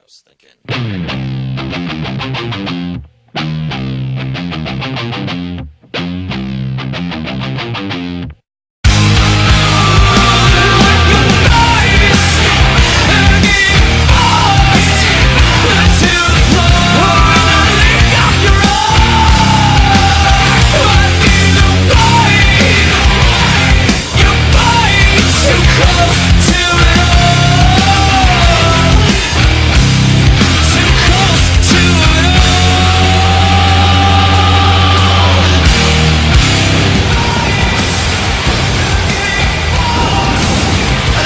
was thinking.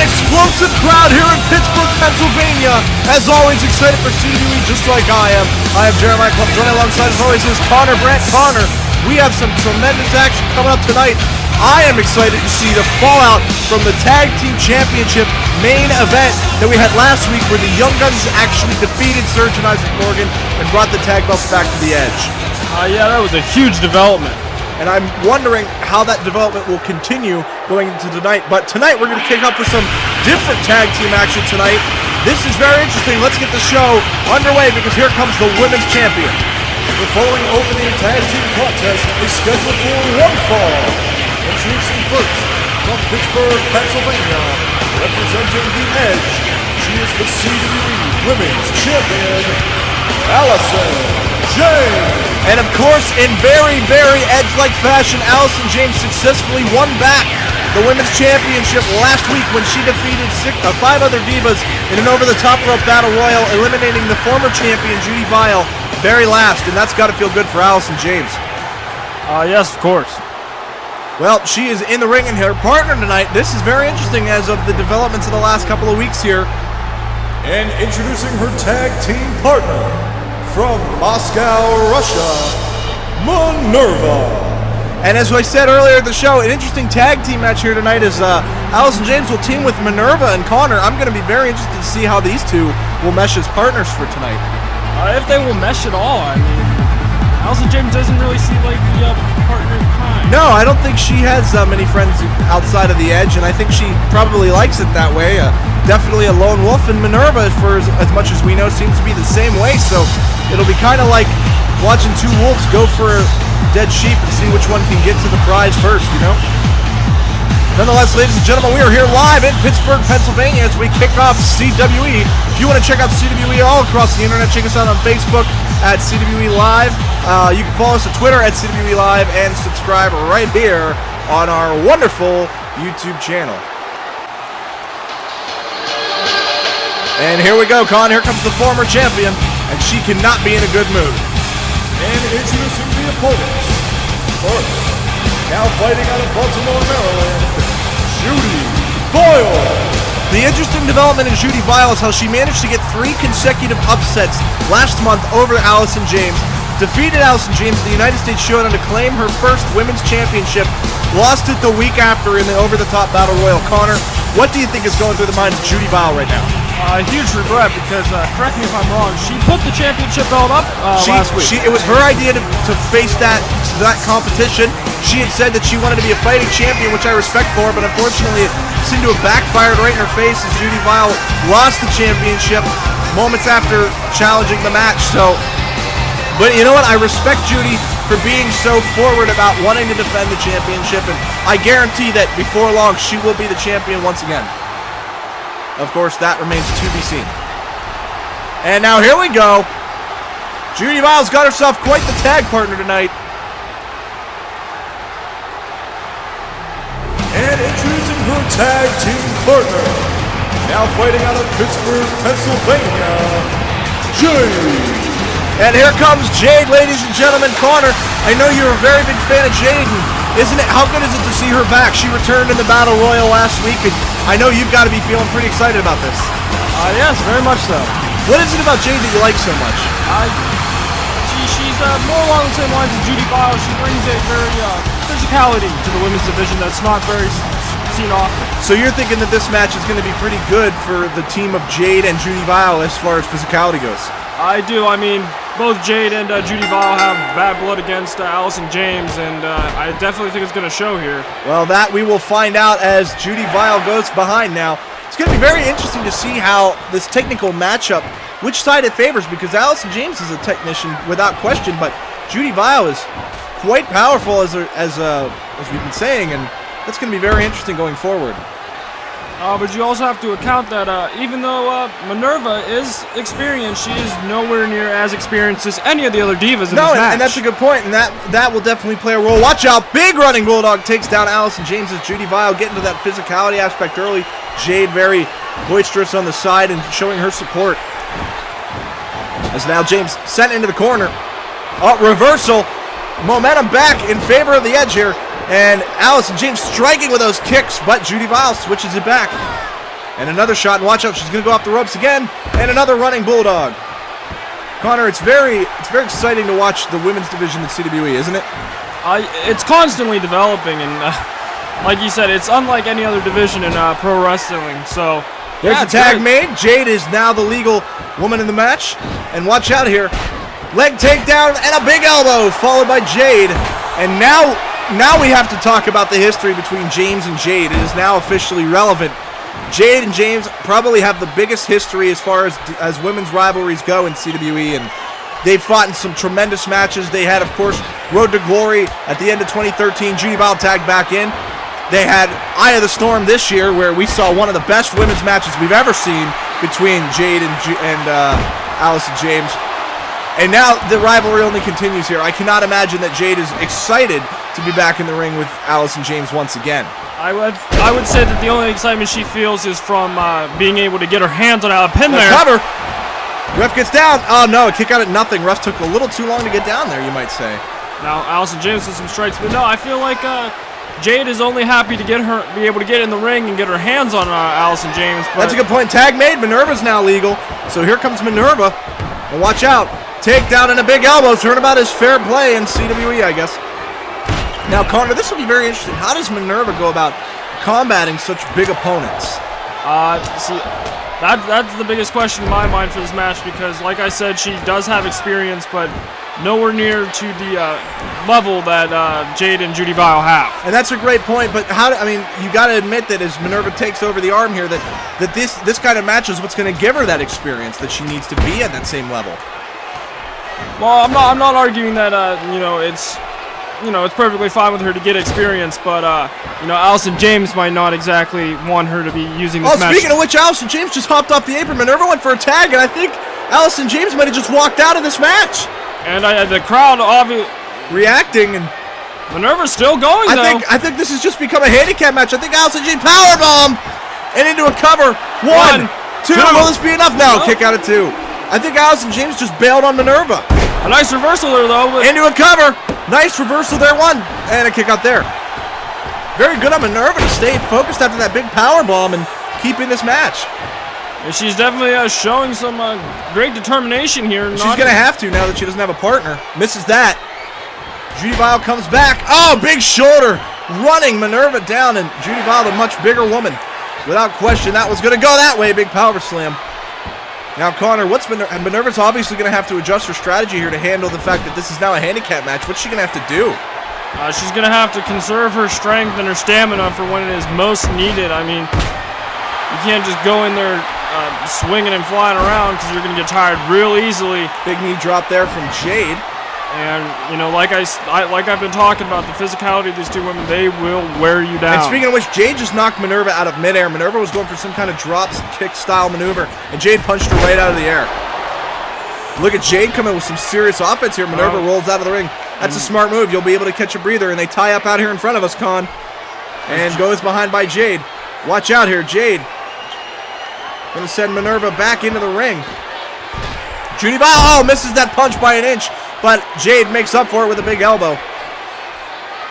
Explosive crowd here in Pittsburgh, Pennsylvania. As always, excited for CWE just like I am. I am Jeremiah Club, joining alongside as always is Connor Brandt. Connor, we have some tremendous action coming up tonight. I am excited to see the fallout from the Tag Team Championship main event that we had last week where the Young Guns actually defeated Surge and Isaac Morgan and brought the tag belts back to the Edge. Yeah, that was a huge development. And I'm wondering how that development will continue going into tonight. But tonight we're going to kick off with some different tag team action tonight. This is very interesting. Let's get the show underway because here comes the Women's Champion. The following opening tag team contest is scheduled for one fall. Introducing first, from Pittsburgh, Pennsylvania, representing the Edge, she is the CWE Women's Champion, Allison James. And of course, in very, very Edge-like fashion, Allison James successfully won back the Women's Championship last week when she defeated 5 other divas in an over-the-top rope battle royal, eliminating the former champion, Judy Vile, very last. And that's got to feel good for Allison James. Yes, of course. Well, she is in the ring, and her partner tonight, this is very interesting as of the developments of the last couple of weeks here. And introducing her tag team partner, from Moscow, Russia, Minerva. And as I said earlier in the show, an interesting tag team match here tonight is Allison James will team with Minerva and Connor. I'm going to be very interested to see how these two will mesh as partners for tonight. If they will mesh at all, I mean, Allison James doesn't really seem like the partner kind. No, I don't think she has many friends outside of the Edge, and I think she probably likes it that way. Definitely a lone wolf, and Minerva, for as much as we know, seems to be the same way, so it'll be kind of like watching two wolves go for a dead sheep and see which one can get to the prize first, you know? Nonetheless, ladies and gentlemen, we are here live in Pittsburgh, Pennsylvania as we kick off CWE. If you want to check out CWE all across the internet, check us out on Facebook at CWE Live. You can follow us on Twitter at CWE Live and subscribe right here on our wonderful YouTube channel. And here we go, Con. Here comes the former champion, and she cannot be in a good mood. And introducing the opponents. First, now fighting out of Baltimore, Maryland, Judy Vile. The interesting development in Judy Vile is how she managed to get 3 consecutive upsets last month over Allison James, defeated Allison James in the United States Showdown to claim her first women's championship, lost it the week after in the over-the-top battle royal. Connor, what do you think is going through the mind of Judy Vile right now? Huge regret because, correct me if I'm wrong, she put the championship belt up last week. It was her idea to face that competition. She had said that she wanted to be a fighting champion, which I respect for her, but unfortunately it seemed to have backfired right in her face as Judy Vile lost the championship moments after challenging the match. But you know what? I respect Judy for being so forward about wanting to defend the championship, and I guarantee that before long she will be the champion once again. Of course, that remains to be seen. And now here we go. Judy Vile's got herself quite the tag partner tonight. And introducing her tag team partner, now fighting out of Pittsburgh, Pennsylvania, Jade. And here comes Jade, ladies and gentlemen. Connor, I know you're a very big fan of Jade. Isn't it? How good is it to see her back? She returned in the Battle Royal last week, and I know you've got to be feeling pretty excited about this. Yes, very much so. What is it about Jade that you like so much? She's more along the same lines as Judy Vile. She brings a very physicality to the women's division that's not very seen often. So you're thinking that this match is going to be pretty good for the team of Jade and Judy Vile as far as physicality goes? I do. I mean, both Jade and Judy Vile have bad blood against Allison James, and I definitely think it's going to show here. Well, that we will find out as Judy Vile goes behind now. It's going to be very interesting to see how this technical matchup which side it favors, because Allison James is a technician without question, but Judy Vile is quite powerful as we've been saying, and that's going to be very interesting going forward. But you also have to account that even though Minerva is experienced, she is nowhere near as experienced as any of the other divas in this match. And that's a good point, and that will definitely play a role. Watch out, big running bulldog takes down Allison James as Judy Vile getting to that physicality aspect early. Jade very boisterous on the side and showing her support. As now James sent into the corner. Oh, reversal. Momentum back in favor of the Edge here. And Allison James striking with those kicks, but Judy Vile switches it back. And another shot, and watch out, she's going to go off the ropes again. And another running bulldog. Connor, it's very exciting to watch the women's division in CWE, isn't it? It's constantly developing, and like you said, it's unlike any other division in pro wrestling. So there's the tag made. Jade is now the legal woman in the match. And watch out here. Leg takedown and a big elbow, followed by Jade. And now we have to talk about the history between James and Jade. It is now officially relevant. Jade and James probably have the biggest history as far as women's rivalries go in CWE, and they've fought in some tremendous matches. They had, of course, Road to Glory at the end of 2013. Judy Vile tagged back in. They had Eye of the Storm this year, where we saw one of the best women's matches we've ever seen between Jade and Allison James. And now the rivalry only continues here. I cannot imagine that Jade is excited to be back in the ring with Allison James once again. I would say that the only excitement she feels is from being able to get her hands on a pin there. Cover. Ref gets down. Oh no, a kick out at nothing. Ref took a little too long to get down there, you might say. Now Allison James with some strikes, but no, I feel like Jade is only happy to be able to get in the ring and get her hands on Allison James. But that's a good point. Tag made. Minerva's now legal. So here comes Minerva. And watch out. Takedown and a big elbow. Turnabout is fair play in CWE, I guess. Now, Connor, this will be very interesting. How does Minerva go about combating such big opponents? See, that's the biggest question in my mind for this match, because, like I said, she does have experience, but nowhere near to the level that Jade and Judy Vile have. And that's a great point, but you got to admit that as Minerva takes over the arm here, that this kind of match is what's going to give her that experience that she needs to be at that same level. Well, I'm not arguing that it's perfectly fine with her to get experience, but Allison James might not exactly want her to be using this match. Speaking of which, Allison James just hopped off the apron. Minerva went for a tag, and I think Allison James might have just walked out of this match. And the crowd obviously reacting, and Minerva's still going. I think this has just become a handicap match. I think Allison James powerbomb and into a cover. One, two. Will this be enough? No, kick out at 2. I think Allison James just bailed on Minerva. A nice reversal there, though. Into a cover. Nice reversal there, 1. And a kick out there. Very good on Minerva to stay focused after that big powerbomb and keep in this match. And she's definitely showing some great determination here. She's going to have to now that she doesn't have a partner. Misses that. Judy Vile comes back. Oh, big shoulder. Running Minerva down, and Judy Vile, the much bigger woman. Without question, that was going to go that way. Big power slam. Now, Connor, Minerva's obviously going to have to adjust her strategy here to handle the fact that this is now a handicap match. What's she going to have to do? She's going to have to conserve her strength and her stamina for when it is most needed. I mean, you can't just go in there swinging and flying around, because you're going to get tired real easily. Big knee drop there from Jade. And, like I've been talking about, the physicality of these two women, they will wear you down. And speaking of which, Jade just knocked Minerva out of midair. Minerva was going for some kind of drops kick style maneuver, and Jade punched her right out of the air. Look at Jade coming with some serious offense here. Minerva rolls out of the ring. That's a smart move. You'll be able to catch a breather, and they tie up out here in front of us, Con. And goes behind by Jade. Watch out here, Jade. Going to send Minerva back into the ring. Judy Vile, misses that punch by an inch. But Jade makes up for it with a big elbow.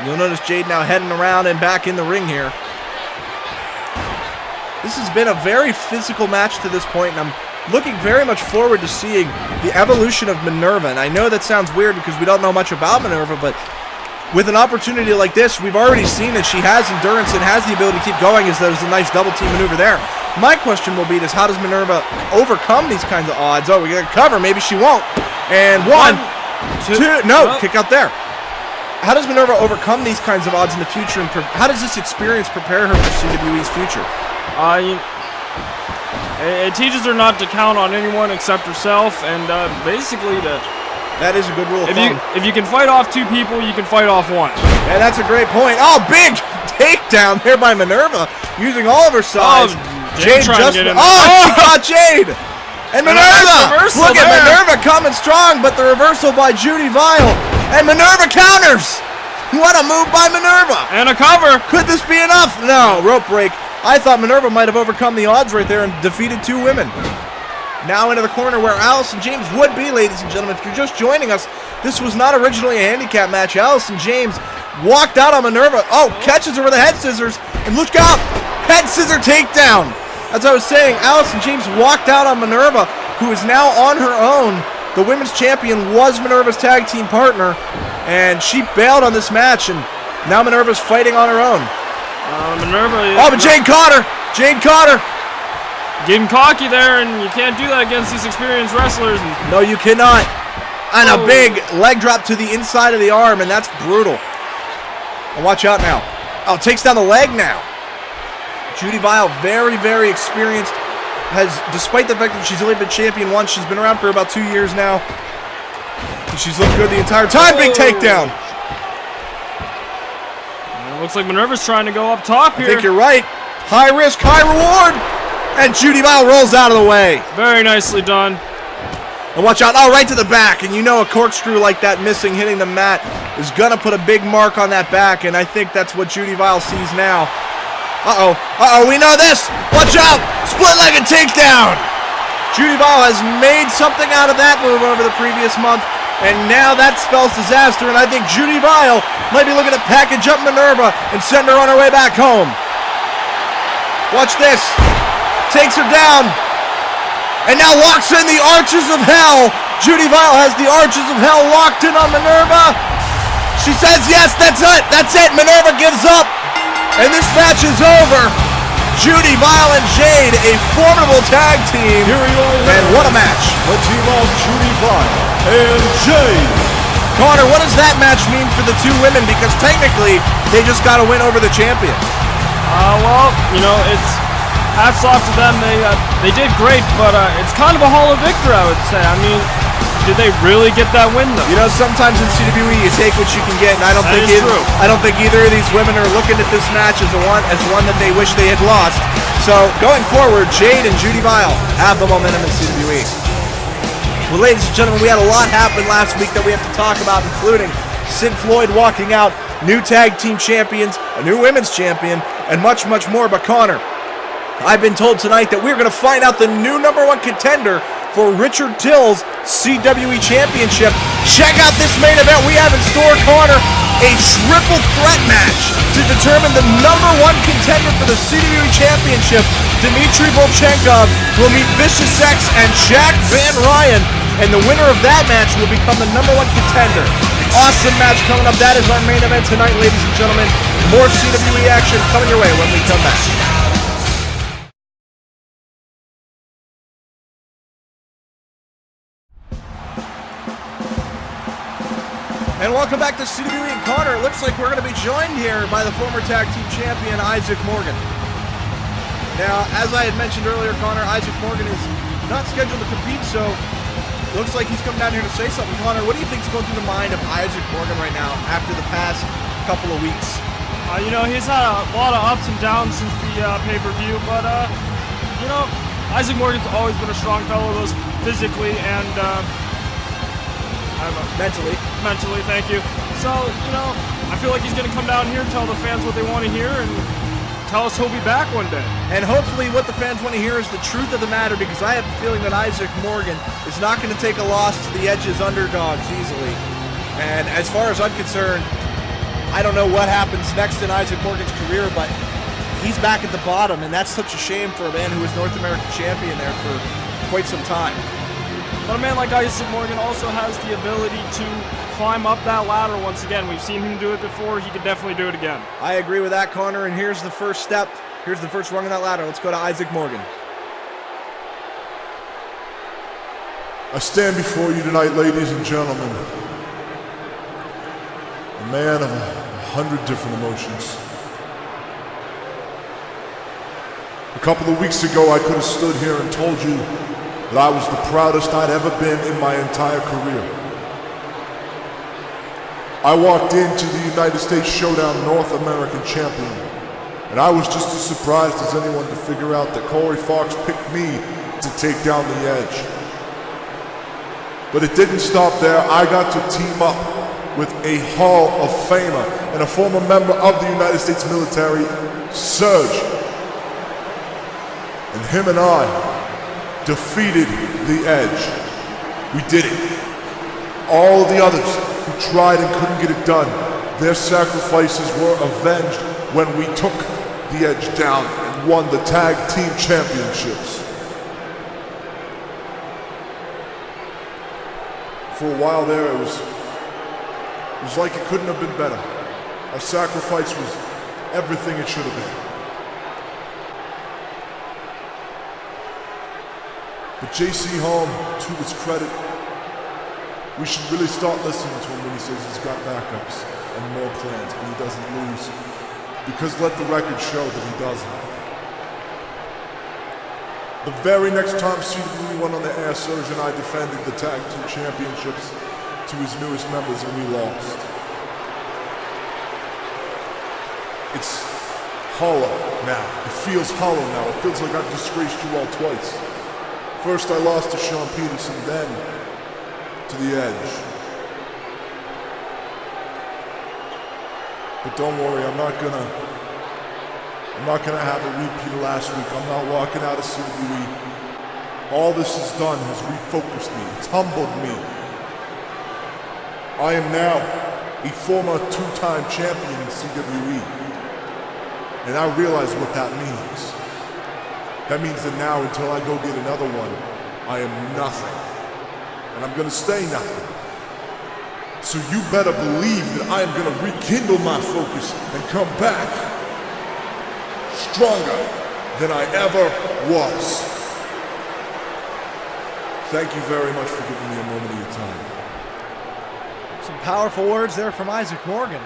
You'll notice Jade now heading around and back in the ring here. This has been a very physical match to this point, and I'm looking very much forward to seeing the evolution of Minerva. And I know that sounds weird because we don't know much about Minerva, but with an opportunity like this, we've already seen that she has endurance and has the ability to keep going, as there's a nice double team maneuver there. My question will be how does Minerva overcome these kinds of odds? Oh, we got to cover. Maybe she won't. And 1, 2, no, kick out there. How does Minerva overcome these kinds of odds in the future, and how does this experience prepare her for CWE's future? It teaches her not to count on anyone except herself, and basically that is a good rule of thumb. If you can fight off 2 people, you can fight off 1. Yeah, that's a great point. Oh, big takedown there by Minerva, using all of her size. Jade just she caught Jade. And Minerva! Look at Minerva coming strong, but the reversal by Judy Vile. And Minerva counters! What a move by Minerva! And a cover! Could this be enough? No, rope break. I thought Minerva might have overcome the odds right there and defeated 2 women. Now into the corner where Allison James would be, ladies and gentlemen. If you're just joining us, this was not originally a handicap match. Allison James walked out on Minerva. Oh, catches her with the head scissors. And look out! Head scissor takedown! As I was saying, Allison James walked out on Minerva, who is now on her own. The women's champion was Minerva's tag team partner, and she bailed on this match, and now Minerva's fighting on her own. But Jade caught her! Jade caught her! Getting cocky there, and you can't do that against these experienced wrestlers. No, you cannot. And a big leg drop to the inside of the arm, and that's brutal. And watch out now. Oh, takes down the leg now. Judy Vile, very, very experienced. Despite the fact that she's only been champion once, she's been around for about 2 years now. And she's looked good the entire time. Big takedown. It looks like Minerva's trying to go up top here. I think you're right. High risk, high reward. And Judy Vile rolls out of the way. Very nicely done. And watch out. Oh, right to the back. And you know a corkscrew like that missing, hitting the mat, is going to put a big mark on that back. And I think that's what Judy Vile sees now. We know this. Watch out. Split-legged takedown. Judy Vile has made something out of that move over the previous month, and now that spells disaster, and I think Judy Vile might be looking to package up Minerva and send her on her way back home. Watch this. Takes her down, and now locks in the Arches of Hell. Judy Vile has the Arches of Hell locked in on Minerva. She says, yes, that's it. That's it. Minerva gives up. And this match is over. Judy Vile and Jade, a formidable tag team. Here we are. And what a match. The team of Judy Vile and Jade. Connor, what does that match mean for the 2 women? Because technically, they just got to win over the champion. Well, you know, it's hats off to them. They did great, but it's kind of a Hall of Victor, I would say. I mean, did they really get that win, though? You know, sometimes in CWE you take what you can get, and I don't think either of these women are looking at this match as one that they wish they had lost. So going forward, Jade and Judy Vile have the momentum in CWE. Well, ladies and gentlemen, we had a lot happen last week that we have to talk about, including Sid Floyd walking out, new tag team champions, a new women's champion, and much, much more. But Connor, I've been told tonight that we're going to find out the new #1 contender for Richard Till's CWE Championship. Check out this main event we have in store, Connor. A triple threat match to determine the #1 contender for the CWE Championship. Dmitry Volchenkov will meet Vicious X and Jack Van Ryan, and the winner of that match will become the #1 contender. Awesome match coming up. That is our main event tonight, ladies and gentlemen. More CWE action coming your way when we come back. And welcome back to CWE and Connor. It looks like we're going to be joined here by the former tag team champion, Isaac Morgan. Now, as I had mentioned earlier, Connor, Isaac Morgan is not scheduled to compete, so it looks like he's come down here to say something. Connor, what do you think is going through the mind of Isaac Morgan right now after the past couple of weeks? You know, he's had a lot of ups and downs since the pay-per-view, but, you know, Isaac Morgan's always been a strong fellow, both physically and, Mentally, thank you. So, you know, I feel like he's going to come down here, tell the fans what they want to hear, and tell us he'll be back one day. And hopefully what the fans want to hear is the truth of the matter, because I have a feeling that Isaac Morgan is not going to take a loss to the Edge's underdogs easily. And as far as I'm concerned, I don't know what happens next in Isaac Morgan's career, but he's back at the bottom, and that's such a shame for a man who was North American champion there for quite some time. But a man like Isaac Morgan also has the ability to climb up that ladder once again. We've seen him do it before. He could definitely do it again. I agree with that, Connor, and here's the first step. Here's the first rung on that ladder. Let's go to Isaac Morgan. I stand before you tonight, ladies and gentlemen, a man of 100 different emotions. A couple of weeks ago, I could have stood here and told you that I was the proudest I'd ever been in my entire career. I walked into the United States Showdown North American Champion, and I was just as surprised as anyone to figure out that Corey Fox picked me to take down the Edge. But it didn't stop there. I got to team up with a Hall of Famer and a former member of the United States military, Surge. And him and I defeated the Edge. We did it. All the others who tried and couldn't get it done, their sacrifices were avenged when we took the Edge down and won the Tag Team Championships. For a while there, it was like it couldn't have been better. Our sacrifice was everything it should have been. But JC Holm, to his credit, we should really start listening to him when he says he's got backups and more plans and he doesn't lose. Because let the record show that he doesn't. The very next time CWE went on the air, Surge and I defended the Tag Team Championships to his newest members and we lost. It's hollow now. It feels hollow now. It feels like I've disgraced you all twice. First I lost to Sean Peterson, then to the Edge. But don't worry, I'm not gonna have a repeat of last week. I'm not walking out of CWE. All this has done has refocused me. It's humbled me. I am now a former two-time champion in CWE. And I realize what that means. That means that now, until I go get another one, I am nothing. And I'm gonna stay nothing. So you better believe that I am gonna rekindle my focus and come back stronger than I ever was. Thank you very much for giving me a moment of your time. Some powerful words there from Isaac Morgan.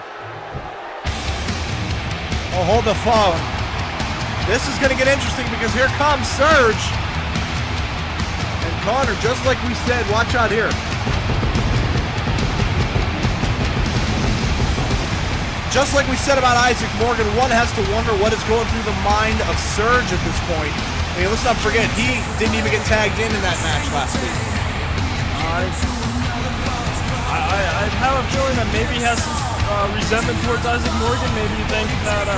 Oh, hold the phone. This is going to get interesting because here comes Surge. And Connor, just like we said, watch out here. Just like we said about Isaac Morgan, one has to wonder what is going through the mind of Surge at this point. I mean, let's not forget, he didn't even get tagged in that match last week. I have a feeling that maybe he has some resentment towards Isaac Morgan. Maybe you think that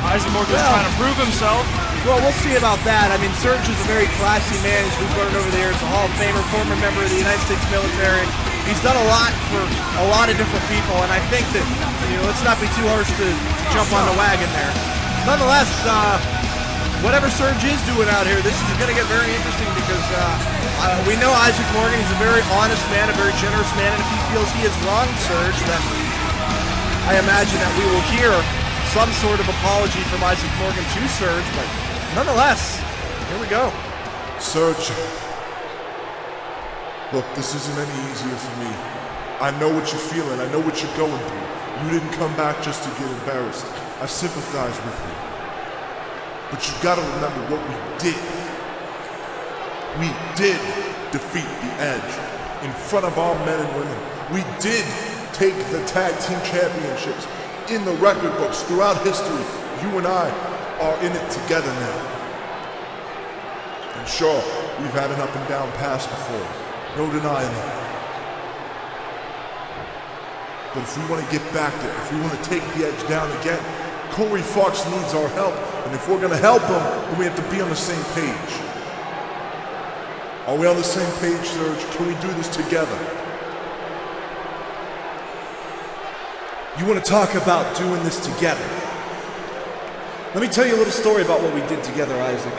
Isaac Morgan is trying to prove himself. Well, we'll see about that. I mean, Surge is a very classy man, as we've learned over the years. A Hall of Famer, former member of the United States military. He's done a lot for a lot of different people, and I think that, let's not be too harsh to jump on the wagon there. Nonetheless, whatever Surge is doing out here, this is going to get very interesting because we know Isaac Morgan. He's a very honest man, a very generous man, and if he feels he has wronged Surge, then I imagine that we will hear some sort of apology from Isaac Morgan to Surge, but nonetheless, here we go. Surge, look, this isn't any easier for me. I know what you're feeling. I know what you're going through. You didn't come back just to get embarrassed. I sympathize with you. But you've got to remember what we did. We did defeat the Edge in front of our men and women. We did take the Tag Team Championships in the record books throughout history. You and I are in it together now. And sure, we've had an up and down past before. No denying that. But if we want to get back there, if we want to take the Edge down again, Corey Fox needs our help. And if we're going to help him, then we have to be on the same page. Are we on the same page, Surge? Can we do this together? You want to talk about doing this together? Let me tell you a little story about what we did together, Isaac.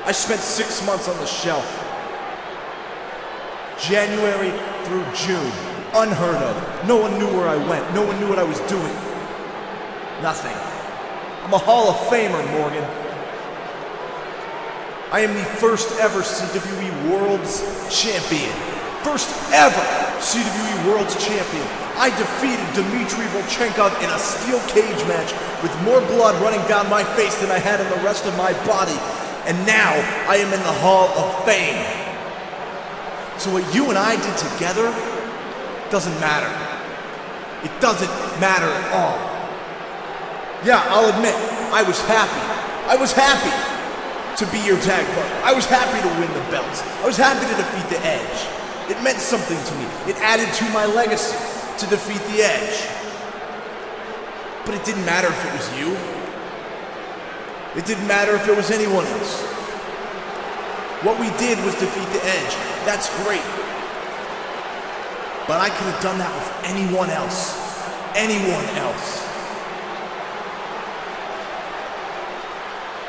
I spent 6 months on the shelf. January through June. Unheard of. No one knew where I went. No one knew what I was doing. Nothing. I'm a Hall of Famer, Morgan. I am the first ever CWE World's Champion. first ever CWE World's Champion. I defeated Dmitry Volchenkov in a steel cage match with more blood running down my face than I had in the rest of my body. And now I am in the Hall of Fame. So what you and I did together doesn't matter. It doesn't matter at all. Yeah, I'll admit, I was happy. I was happy to be your tag partner. I was happy to win the belts. I was happy to defeat the Edge. It meant something to me. It added to my legacy to defeat the Edge. But it didn't matter if it was you. It didn't matter if it was anyone else. What we did was defeat the Edge. That's great. But I could have done that with anyone else. Anyone else.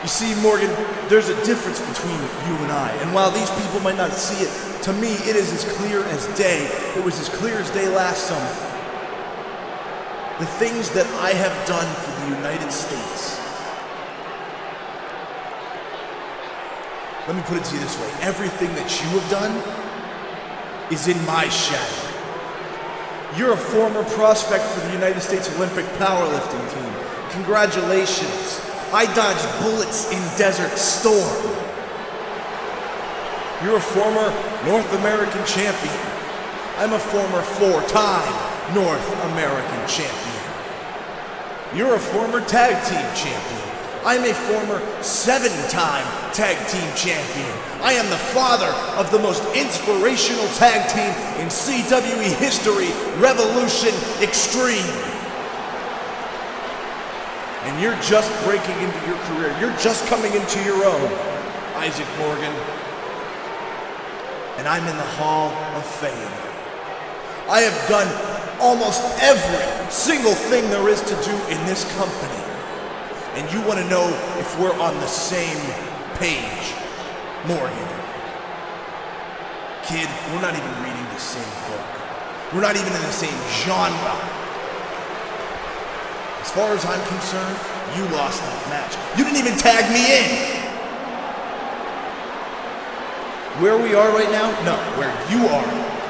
You see, Morgan, there's a difference between you and I. And while these people might not see it, to me it is as clear as day. It was as clear as day last summer. The things that I have done for the United States. Let me put it to you this way. Everything that you have done is in my shadow. You're a former prospect for the United States Olympic powerlifting team. Congratulations. I dodged bullets in Desert Storm. You're a former North American champion. I'm a former 4-time North American champion. You're a former tag team champion. I'm a former 7-time tag team champion. I am the father of the most inspirational tag team in CWE history, Revolution Extreme. And you're just breaking into your career. You're just coming into your own, Isaac Morgan. And I'm in the Hall of Fame. I have done almost every single thing there is to do in this company. And you want to know if we're on the same page, Morgan. Kid, we're not even reading the same book. We're not even in the same genre. As far as I'm concerned, you lost that match. You didn't even tag me in. Where we are right now? No, where you are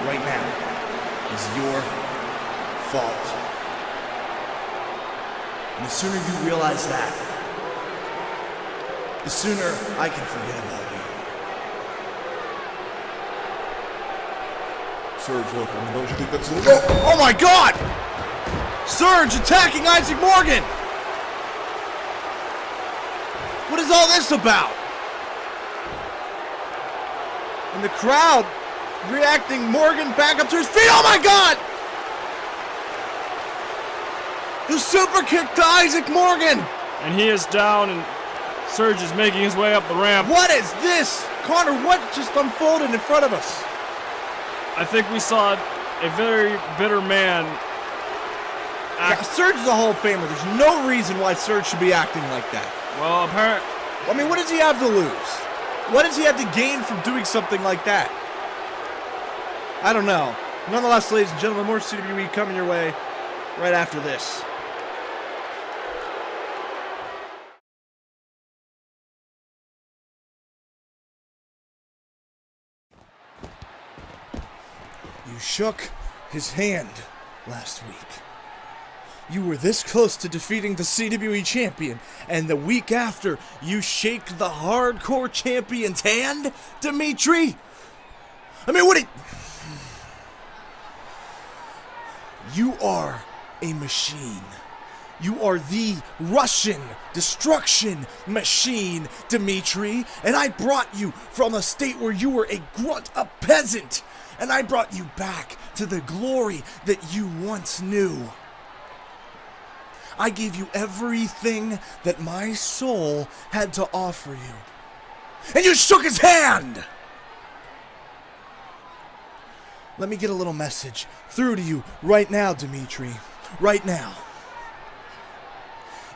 right now is your fault. And the sooner you realize that, the sooner I can forget about you. Surge, look, I mean, don't you think that's a little... Oh my God! Surge attacking Isaac Morgan! What is all this about? And the crowd reacting, Morgan back up to his feet. Oh my God! The super kick to Isaac Morgan! And he is down, and Surge is making his way up the ramp. What is this? Connor, what just unfolded in front of us? I think we saw a very bitter man act. Yeah, Surge is a Hall of Famer. There's no reason why Surge should be acting like that. Well, apparently... I mean, what does he have to lose? What does he have to gain from doing something like that? I don't know. Nonetheless, ladies and gentlemen, more CWE coming your way right after this. You shook his hand last week. You were this close to defeating the CWE champion, and the week after, you shake the hardcore champion's hand, Dmitry? I mean, You are a machine. You are the Russian destruction machine, Dmitry, and I brought you from a state where you were a grunt, a peasant, and I brought you back to the glory that you once knew. I gave you everything that my soul had to offer you. And you shook his hand! Let me get a little message through to you right now, Dmitry. Right now.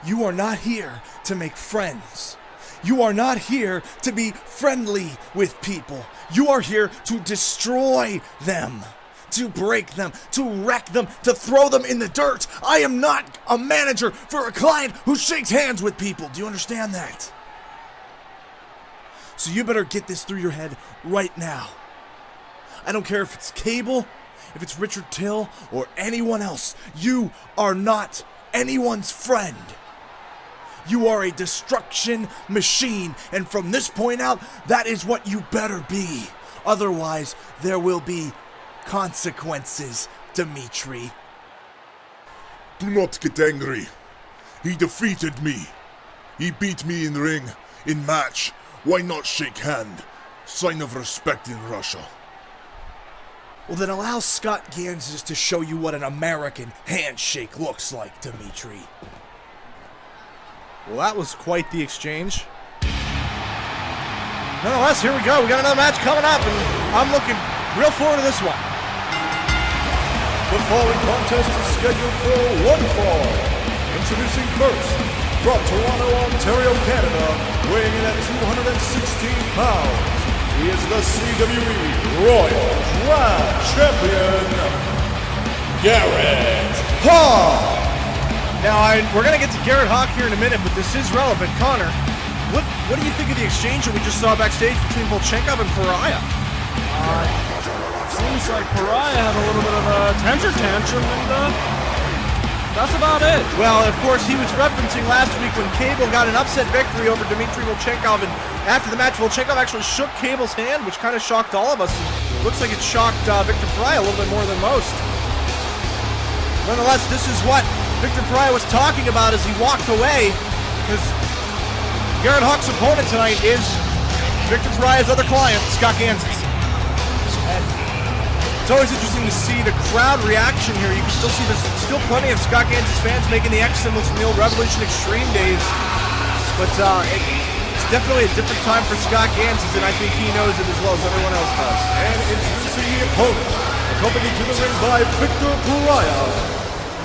You are not here to make friends. You are not here to be friendly with people. You are here to destroy them. To break them, to wreck them, to throw them in the dirt. I am not a manager for a client who shakes hands with people. Do you understand that? So you better get this through your head right now. I don't care if it's Cable, if it's Richard Till, or anyone else. You are not anyone's friend. You are a destruction machine, and from this point out, that is what you better be. Otherwise, there will be consequences, Dimitri. Do not get angry. He defeated me. He beat me in ring, in match. Why not shake hand? Sign of respect in Russia. Well, then allow Scott Gansas to show you what an American handshake looks like, Dimitri. Well, that was quite the exchange. Nonetheless, here we go. We got another match coming up, and I'm looking real forward to this one. The following contest is scheduled for one fall. Introducing first, from Toronto, Ontario, Canada, weighing in at 216 pounds, he is the CWE Royal Draft Champion, Garrett Hawk. Now, we're going to get to Garrett Hawk here in a minute, but this is relevant. Connor, what do you think of the exchange that we just saw backstage between Volchenkov and Pariah? Seems like Pariah had a little bit of a temper tantrum, and that's about it. Well, of course, he was referencing last week when Cable got an upset victory over Dmitry Volchenkov, and after the match, Volchenkov actually shook Cable's hand, which kind of shocked all of us. It looks like it shocked Victor Pariah a little bit more than most. Nonetheless, this is what Victor Pariah was talking about as he walked away, because Garrett Hawk's opponent tonight is Victor Pariah's other client, Scott Gansas. It's always interesting to see the crowd reaction here. You can still see there's still plenty of Scott Gansas fans making the X symbols from the old Revolution Extreme days, but it's definitely a different time for Scott Gansas, and I think he knows it as well as everyone else does. And introducing the opponent, accompanied to the ring by Victor Pariah.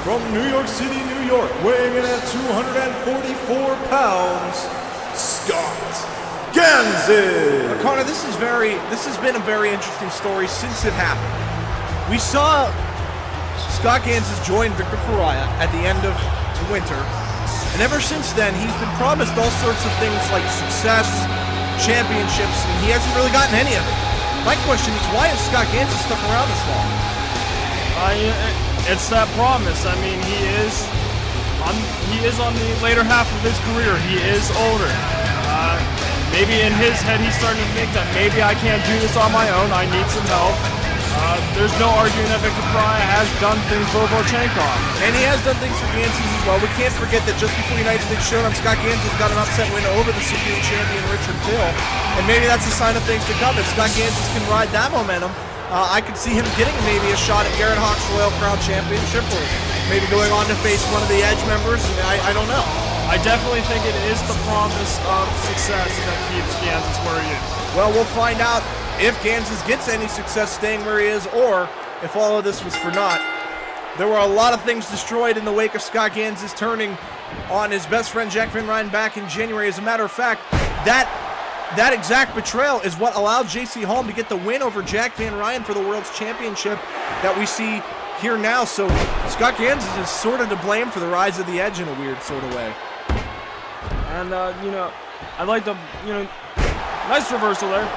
From New York City, New York, weighing in at 244 pounds, Scott Gansas. Connor, this has been a very interesting story since it happened. We saw Scott Gansas join Victor Pariah at the end of the winter, and ever since then, he's been promised all sorts of things like success, championships, and he hasn't really gotten any of it. My question is, why has Scott Gansas stuck around this long? It's that promise. I mean, he is on the later half of his career. He is older. Maybe in his head he's starting to think that maybe I can't do this on my own. I need some help. There's no arguing that Victor Pariah has done things for Volchenkov. And he has done things for Gansas as well. We can't forget that just before United States Showdown, Scott Gansas got an upset win over the Supreme Champion Richard Till. And maybe that's a sign of things to come. If Scott Gansas can ride that momentum, I could see him getting maybe a shot at Garrett Hawk's Royal Crown Championship, or maybe going on to face one of the Edge members. I don't know. I definitely think it is the promise of success that keeps Gansas where he is. Well, we'll find out if Gansas gets any success staying where he is, or if all of this was for naught. There were a lot of things destroyed in the wake of Scott Gansas turning on his best friend Jack Van Ryn back in January. As a matter of fact, that exact betrayal is what allowed J.C. Holm to get the win over Jack Van Ryn for the World's Championship that we see here now. So Scott Gansas is sort of to blame for the rise of the Edge in a weird sort of way. And, I like the, nice reversal there.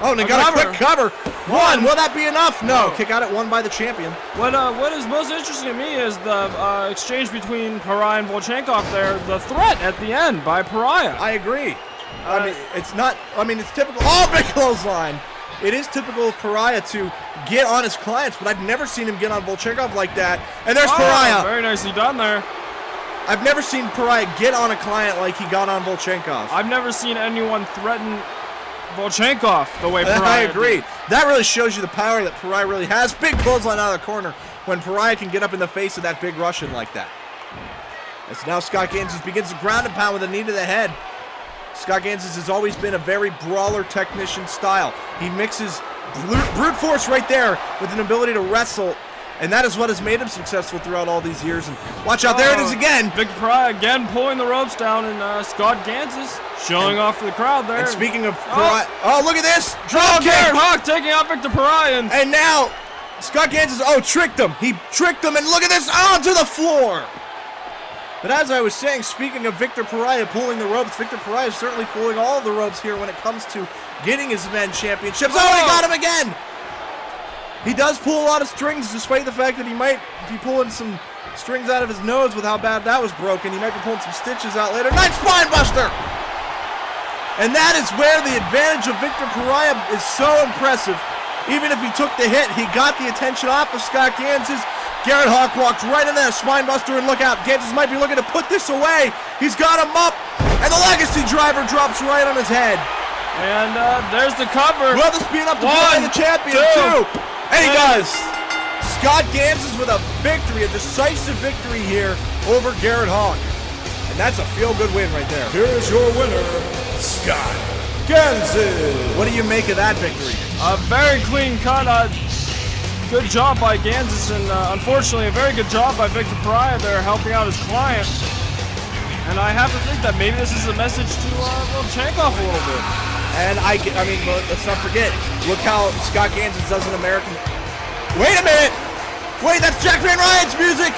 Oh, and they got a quick cover. One. Will that be enough? No. Kick out at one by the champion. What is most interesting to me is the exchange between Pariah and Volchenkov there. The threat at the end by Pariah. I agree. It's typical. Oh, big clothesline. It is typical of Pariah to get on his clients, but I've never seen him get on Volchenkov like that. And there's Pariah. Very nicely done there. I've never seen Pariah get on a client like he got on Volchenkov. I've never seen anyone threaten Volchenkov the way Pariah I agree. did. That really shows you the power that Pariah really has. Big clothesline out of the corner when Pariah can get up in the face of that big Russian like that. As now Scott Gansas begins to ground and pound with a knee to the head. Scott Gansas has always been a very brawler technician style. He mixes brute force right there with an ability to wrestle, and that is what has made him successful throughout all these years. And watch out, there it is again. Victor Pariah again pulling the ropes down, and Scott Gansas showing off for the crowd there. And speaking of Pariah, look at this. Garrett Hawk taking out Victor Pariah. And now Scott Gansas, tricked him. He tricked him, and look at this, onto the floor. But as I was saying, speaking of Victor Pariah pulling the ropes, Victor Pariah is certainly pulling all of the ropes here when it comes to getting his men championships. Oh, he got him again! He does pull a lot of strings, despite the fact that he might be pulling some strings out of his nose with how bad that was broken. He might be pulling some stitches out later. Nice spine buster! And that is where the advantage of Victor Pariah is so impressive. Even if he took the hit, he got the attention off of Scott Gans's. Garrett Hawk walked right in there, spine buster, and look out. Gans's might be looking to put this away. He's got him up, and the legacy driver drops right on his head. And there's the cover. Will this be enough to play the champion, too? And he does. Scott Gans's with a victory, a decisive victory here over Garrett Hawk. And that's a feel-good win right there. Here is your winner, Scott Gans's. What do you make of that victory? A very clean cut. Good job by Gans's, and unfortunately a very good job by Victor Pariah there helping out his client. And I have to think that maybe this is a message to Chenkov a little bit. And I mean, let's not forget, look how Scott Gans's does an American. Wait a minute! Wait, that's Jack Van Ryan's music!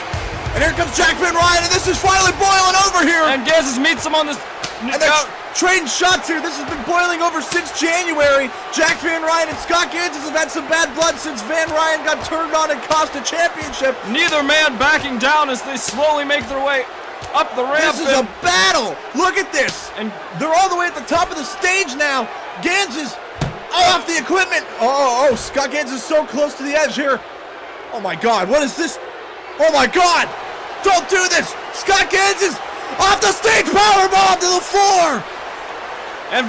And here comes Jack Van Ryan, and this is finally boiling over here! And Gans's meets him on this. And they're trading shots here. This has been boiling over since January. Jack Van Ryan and Scott Gans's have had some bad blood since Van Ryan got turned on and cost a championship. Neither man backing down as they slowly make their way up the ramp. This is a battle. Look at this. And they're all the way at the top of the stage now. Gans is off the equipment. Oh, Scott Gans is so close to the edge here. Oh my God, what is this? Oh my God, don't do this. Scott Gans is off the stage, powerbomb to the floor. And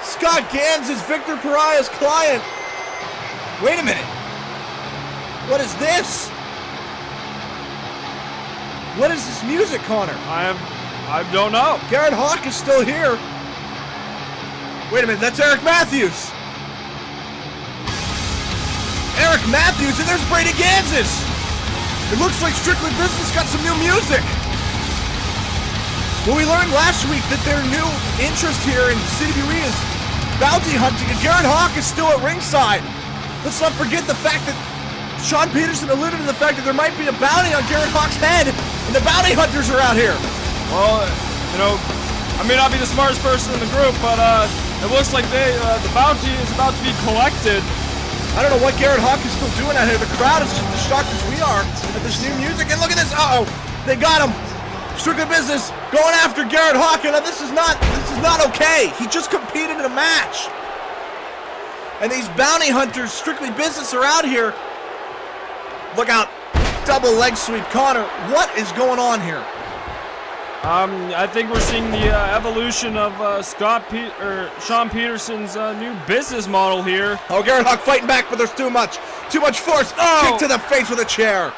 Scott Gans is Victor Pariah's client. Wait a minute. What is this? What is this music, Connor? I don't know. Garrett Hawk is still here. Wait a minute, that's Eric Matthews. Eric Matthews, and there's Brady Gans's. It looks like Strictly Business got some new music. Well, we learned last week that their new interest here in CWE is bounty hunting, and Garrett Hawk is still at ringside. Let's not forget the fact that Sean Peterson alluded to the fact that there might be a bounty on Garrett Hawk's head, and the bounty hunters are out here. Well, I may not be the smartest person in the group, but it looks like the bounty is about to be collected. I don't know what Garrett Hawk is still doing out here. The crowd is just as shocked as we are at this new music. And look at this. Uh-oh. They got him. Strictly Business going after Garrett Hawk. And this is not okay. He just competed in a match. And these bounty hunters, Strictly Business, are out here. Look out. Double leg sweep. Connor, what is going on here? I think we're seeing the evolution of Sean Peterson's new business model here. Oh, Garrett Hawk fighting back, but there's too much force. Kick to the face with a chair.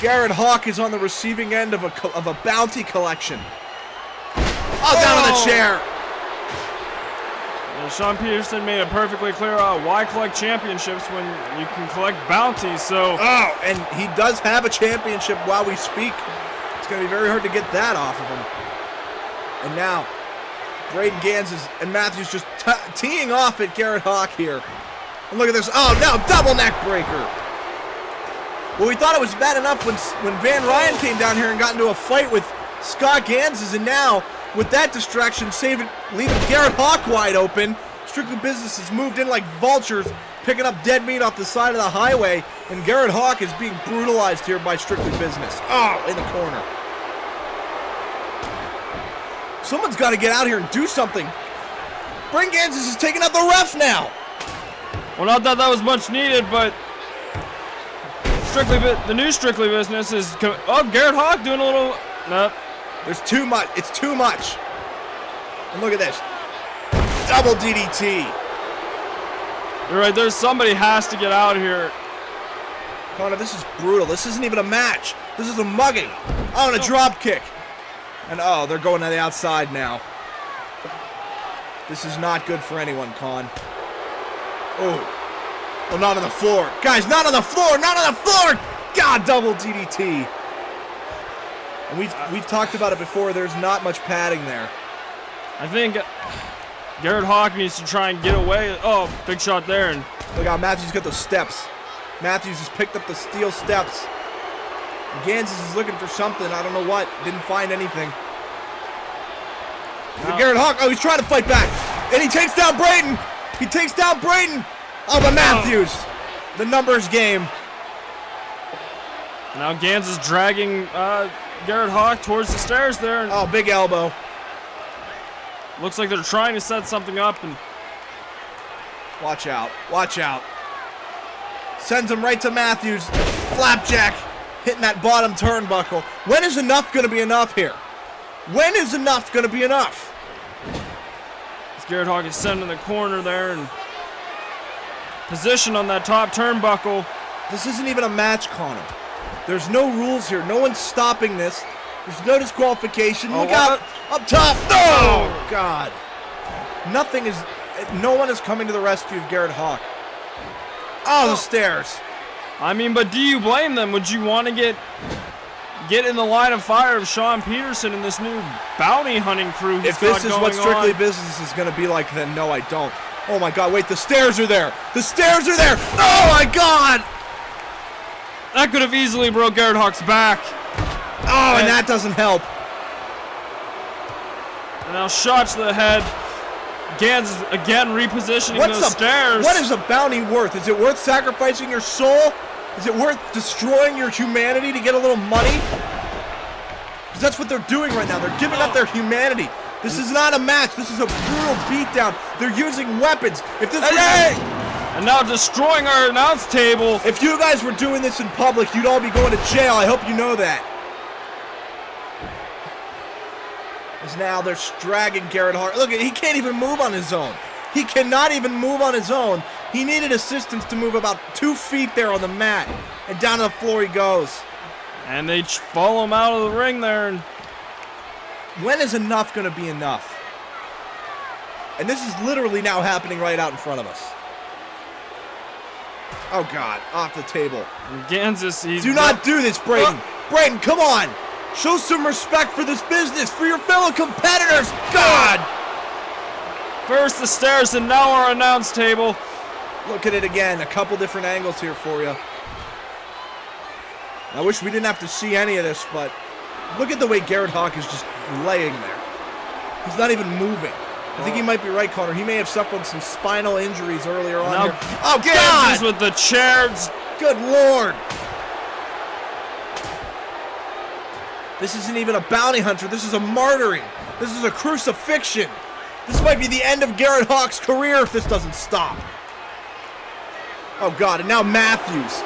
Garrett Hawk is on the receiving end of a bounty collection. Down on the chair. Sean Peterson made it perfectly clear why collect championships when you can collect bounties. And he does have a championship while we speak. It's going to be very hard to get that off of him. And now, Braden Gans and Matthews just teeing off at Garrett Hawk here. And look at this. Oh, now double neck breaker. Well, we thought it was bad enough when Van Ryan came down here and got into a fight with Scott Gans's, and now, with that distraction, leaving Garrett Hawk wide open. Strictly Business has moved in like vultures, picking up dead meat off the side of the highway, and Garrett Hawk is being brutalized here by Strictly Business. In the corner. Someone's got to get out here and do something. Braden Gans's is taking out the ref now. Well, not that was much needed, but the new Strictly Business is. Garrett Hawk doing a little. Nope. There's too much. It's too much. And look at this. Double DDT. You're right. Somebody has to get out here. Connor, this is brutal. This isn't even a match. This is a mugging. And a drop kick. And they're going to the outside now. This is not good for anyone, Con. Oh, not on the floor. Guys, not on the floor. Not on the floor. God, double DDT. And we've talked about it before. There's not much padding there. I think Garrett Hawk needs to try and get away. Oh, big shot there. And look out, Matthews got those steps. Matthews has picked up the steel steps. Gans is looking for something. I don't know what. Didn't find anything. Garrett Hawk. He's trying to fight back. And he takes down Braden. He takes down Brayton. Oh, but Matthews. The numbers game. Now Gans is dragging Garrett Hawk towards the stairs there. Oh, big elbow. Looks like they're trying to set something up. And watch out. Watch out. Sends him right to Matthews. Flapjack. Hitting that bottom turnbuckle. When is enough going to be enough here? When is enough going to be enough? As Garrett Hawk is sent in the corner there and position on that top turnbuckle. This isn't even a match, Connor. There's no rules here. No one's stopping this. There's no disqualification. Look out up top. Oh, God. Nothing is... No one is coming to the rescue of Garrett Hawk. Oh, the stairs. I mean, but do you blame them? Would you want to get in the line of fire of Sean Peterson and this new bounty hunting crew he's If this got is going what Strictly on? Business is going to be like, then no, I don't. Oh, my God. Wait, the stairs are there. The stairs are there. Oh, my God. That could have easily broke Garrett Hawk's back. Oh, and that doesn't help. And now shots to the head. Gans is again repositioning those stairs. What is a bounty worth? Is it worth sacrificing your soul? Is it worth destroying your humanity to get a little money? Because that's what they're doing right now. They're giving up their humanity. This is not a match. This is a brutal beatdown. They're using weapons. If this and now destroying our announce table. If you guys were doing this in public, you'd all be going to jail. I hope you know that. As now they're dragging Garrett Hart. Look, he can't even move on his own. He cannot even move on his own. He needed assistance to move about 2 feet there on the mat. And down to the floor he goes. And they follow him out of the ring there. And when is enough going to be enough? And this is literally now happening right out in front of us. Oh, God. Off the table. Gansas, do not do this, Brayton. Brayton, come on. Show some respect for this business, for your fellow competitors. God! First the stairs and now our announce table. Look at it again. A couple different angles here for you. I wish we didn't have to see any of this, but look at the way Garrett Hawk is just laying there. He's not even moving. I think he might be right, Connor. He may have suffered some spinal injuries earlier on here. Oh, God! With the chairs. Good Lord. This isn't even a bounty hunter. This is a martyring. This is a crucifixion. This might be the end of Garrett Hawk's career if this doesn't stop. Oh, God. And now Matthews.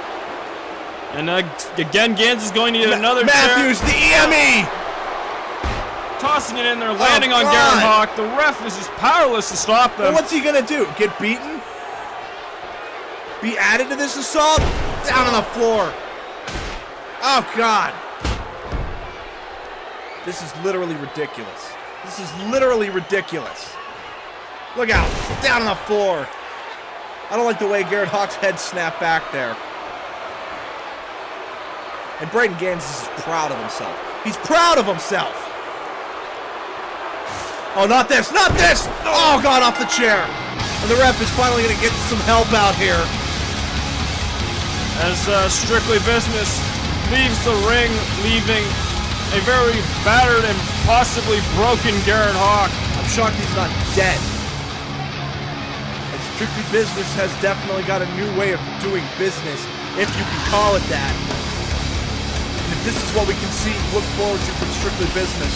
And again, Gans is going to get another Matthews, chair. The EME. Tossing it in there, landing on Garrett Hawk. The ref is just powerless to stop them. Well, what's he going to do? Get beaten? Be added to this assault? Down on the floor. Oh, God. This is literally ridiculous. This is literally ridiculous. Look out. Down on the floor. I don't like the way Garrett Hawk's head snapped back there. And Braden Gans is proud of himself. He's proud of himself. Oh, not this. Not this. Oh, God, off the chair. And the ref is finally going to get some help out here. As Strictly Business leaves the ring, leaving a very battered and possibly broken Garrett Hawk. I'm shocked he's not dead. And Strictly Business has definitely got a new way of doing business, if you can call it that. And if this is what we can see, look forward to from Strictly Business,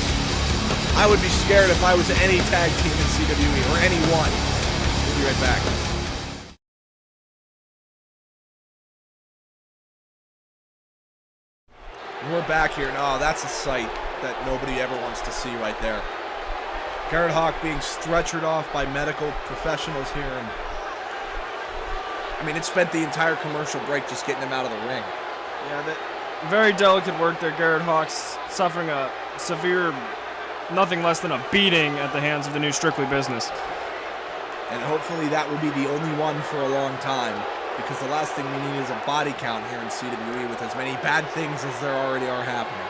I would be scared if I was any tag team in CWE, or anyone. We'll be right back. We're back here. Oh, that's a sight that nobody ever wants to see right there. Garrett Hawk being stretchered off by medical professionals here. And I mean, it spent the entire commercial break just getting him out of the ring. Yeah, very delicate work there. Garrett Hawk's suffering a severe, nothing less than a beating at the hands of the new Strictly Business. And hopefully that will be the only one for a long time, because the last thing we need is a body count here in CWE with as many bad things as there already are happening.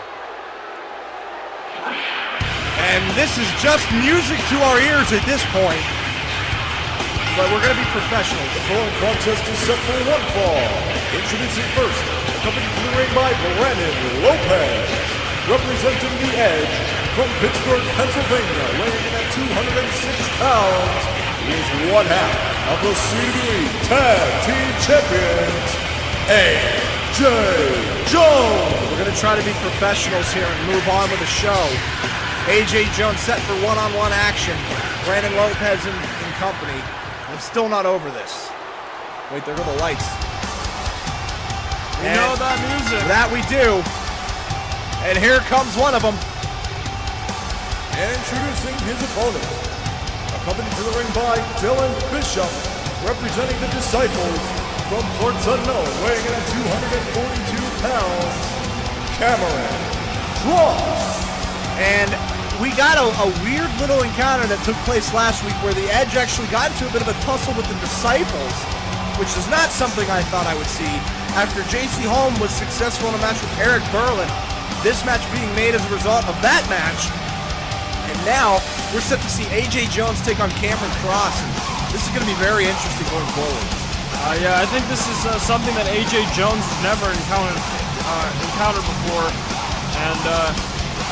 And this is just music to our ears at this point. But we're going to be professionals. The following contest is set for one fall. Introducing first, accompanied to the ring by Brandon Lopez, representing the Edge from Pittsburgh, Pennsylvania, weighing in at 206 pounds. He is one half of the CWE Tag Team Champions, AJ Jones. We're going to try to be professionals here and move on with the show. AJ Jones set for one-on-one action. Brandon Lopez and company. I'm still not over this. Wait, there go the lights. We know that music. That we do. And here comes one of them. And introducing his opponent, accompanied to the ring by Dylan Bishop, representing the Disciples from parts unknown, weighing in at 242 pounds, Cameron Cross. And we got a weird little encounter that took place last week where the Edge actually got into a bit of a tussle with the Disciples, which is not something I thought I would see. After JC Holm was successful in a match with Eric Berlin, this match being made as a result of that match. And now we're set to see AJ Jones take on Cameron Cross. And this is going to be very interesting going forward. Yeah, I think this is something that AJ Jones has never encountered before. And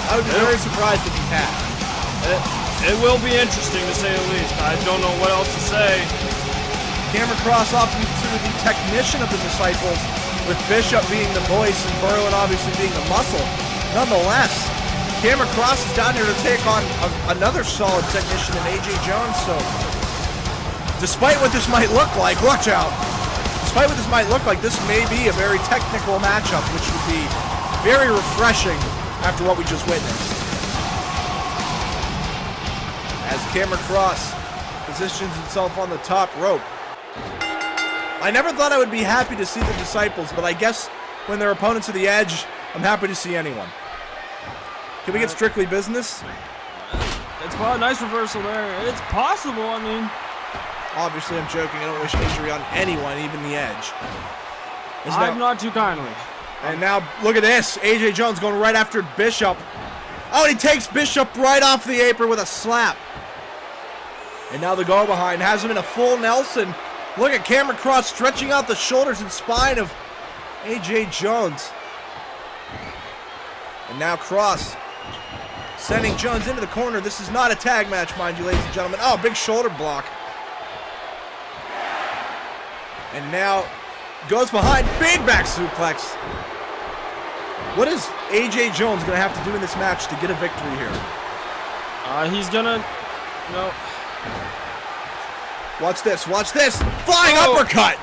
I would be very surprised if he had. It will be interesting to say the least. I don't know what else to say. Cameron Cross often considered the technician of the Disciples, with Bishop being the voice and Berlin obviously being the muscle. Nonetheless, Cameron Cross is down here to take on another solid technician in AJ Jones, so despite what this might look like, watch out. Despite what this might look like, this may be a very technical matchup, which would be very refreshing after what we just witnessed. As Cameron Cross positions himself on the top rope. I never thought I would be happy to see the Disciples, but I guess when they're opponents of the Edge, I'm happy to see anyone. Can we get strictly business? It's a nice reversal there. It's possible, I mean. Obviously, I'm joking. I don't wish injury on anyone, even the Edge. I'm not too kindly. And now, look at this. AJ Jones going right after Bishop. Oh, and he takes Bishop right off the apron with a slap. And now the go-behind has him in a full Nelson. Look at Cameron Cross stretching out the shoulders and spine of AJ Jones. And now Cross sending Jones into the corner. This is not a tag match, mind you, ladies and gentlemen. Oh, big shoulder block. And now goes behind, big back suplex. What is AJ Jones going to have to do in this match to get a victory here? He's gonna, Watch this, watch this. Flying uppercut.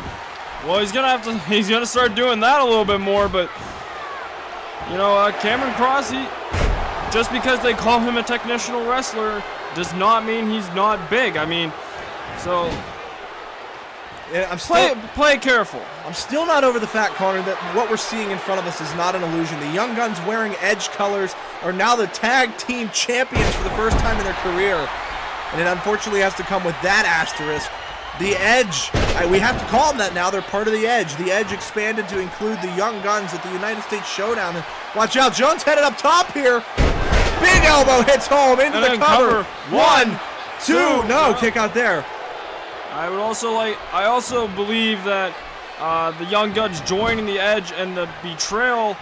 Well, he's gonna start doing that a little bit more, but Cameron Cross, just because they call him a technical wrestler does not mean he's not big. I mean, so yeah, play careful. I'm still not over the fact, Connor, that what we're seeing in front of us is not an illusion. The Young Guns wearing Edge colors are now the tag team champions for the first time in their career. And it unfortunately has to come with that asterisk. The Edge, we have to call them that now. They're part of the Edge. The Edge expanded to include the Young Guns at the United States Showdown. And watch out, Jones headed up top here. Big elbow hits home into the cover. 1, 2, no, kick out there. I also believe that the Young Guns joining the Edge and the betrayal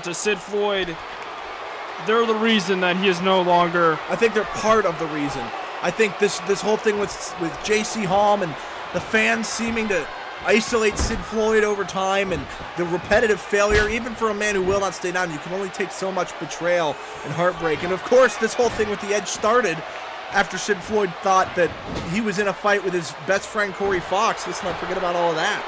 to Sid Floyd, they're the reason that he is no longer. I think they're part of the reason. I think this whole thing with JC Holm and the fans seeming to isolate Sid Floyd over time and the repetitive failure, even for a man who will not stay down, you can only take so much betrayal and heartbreak. And of course, this whole thing with the Edge started after Sid Floyd thought that he was in a fight with his best friend Corey Fox. Let's not forget about all of that.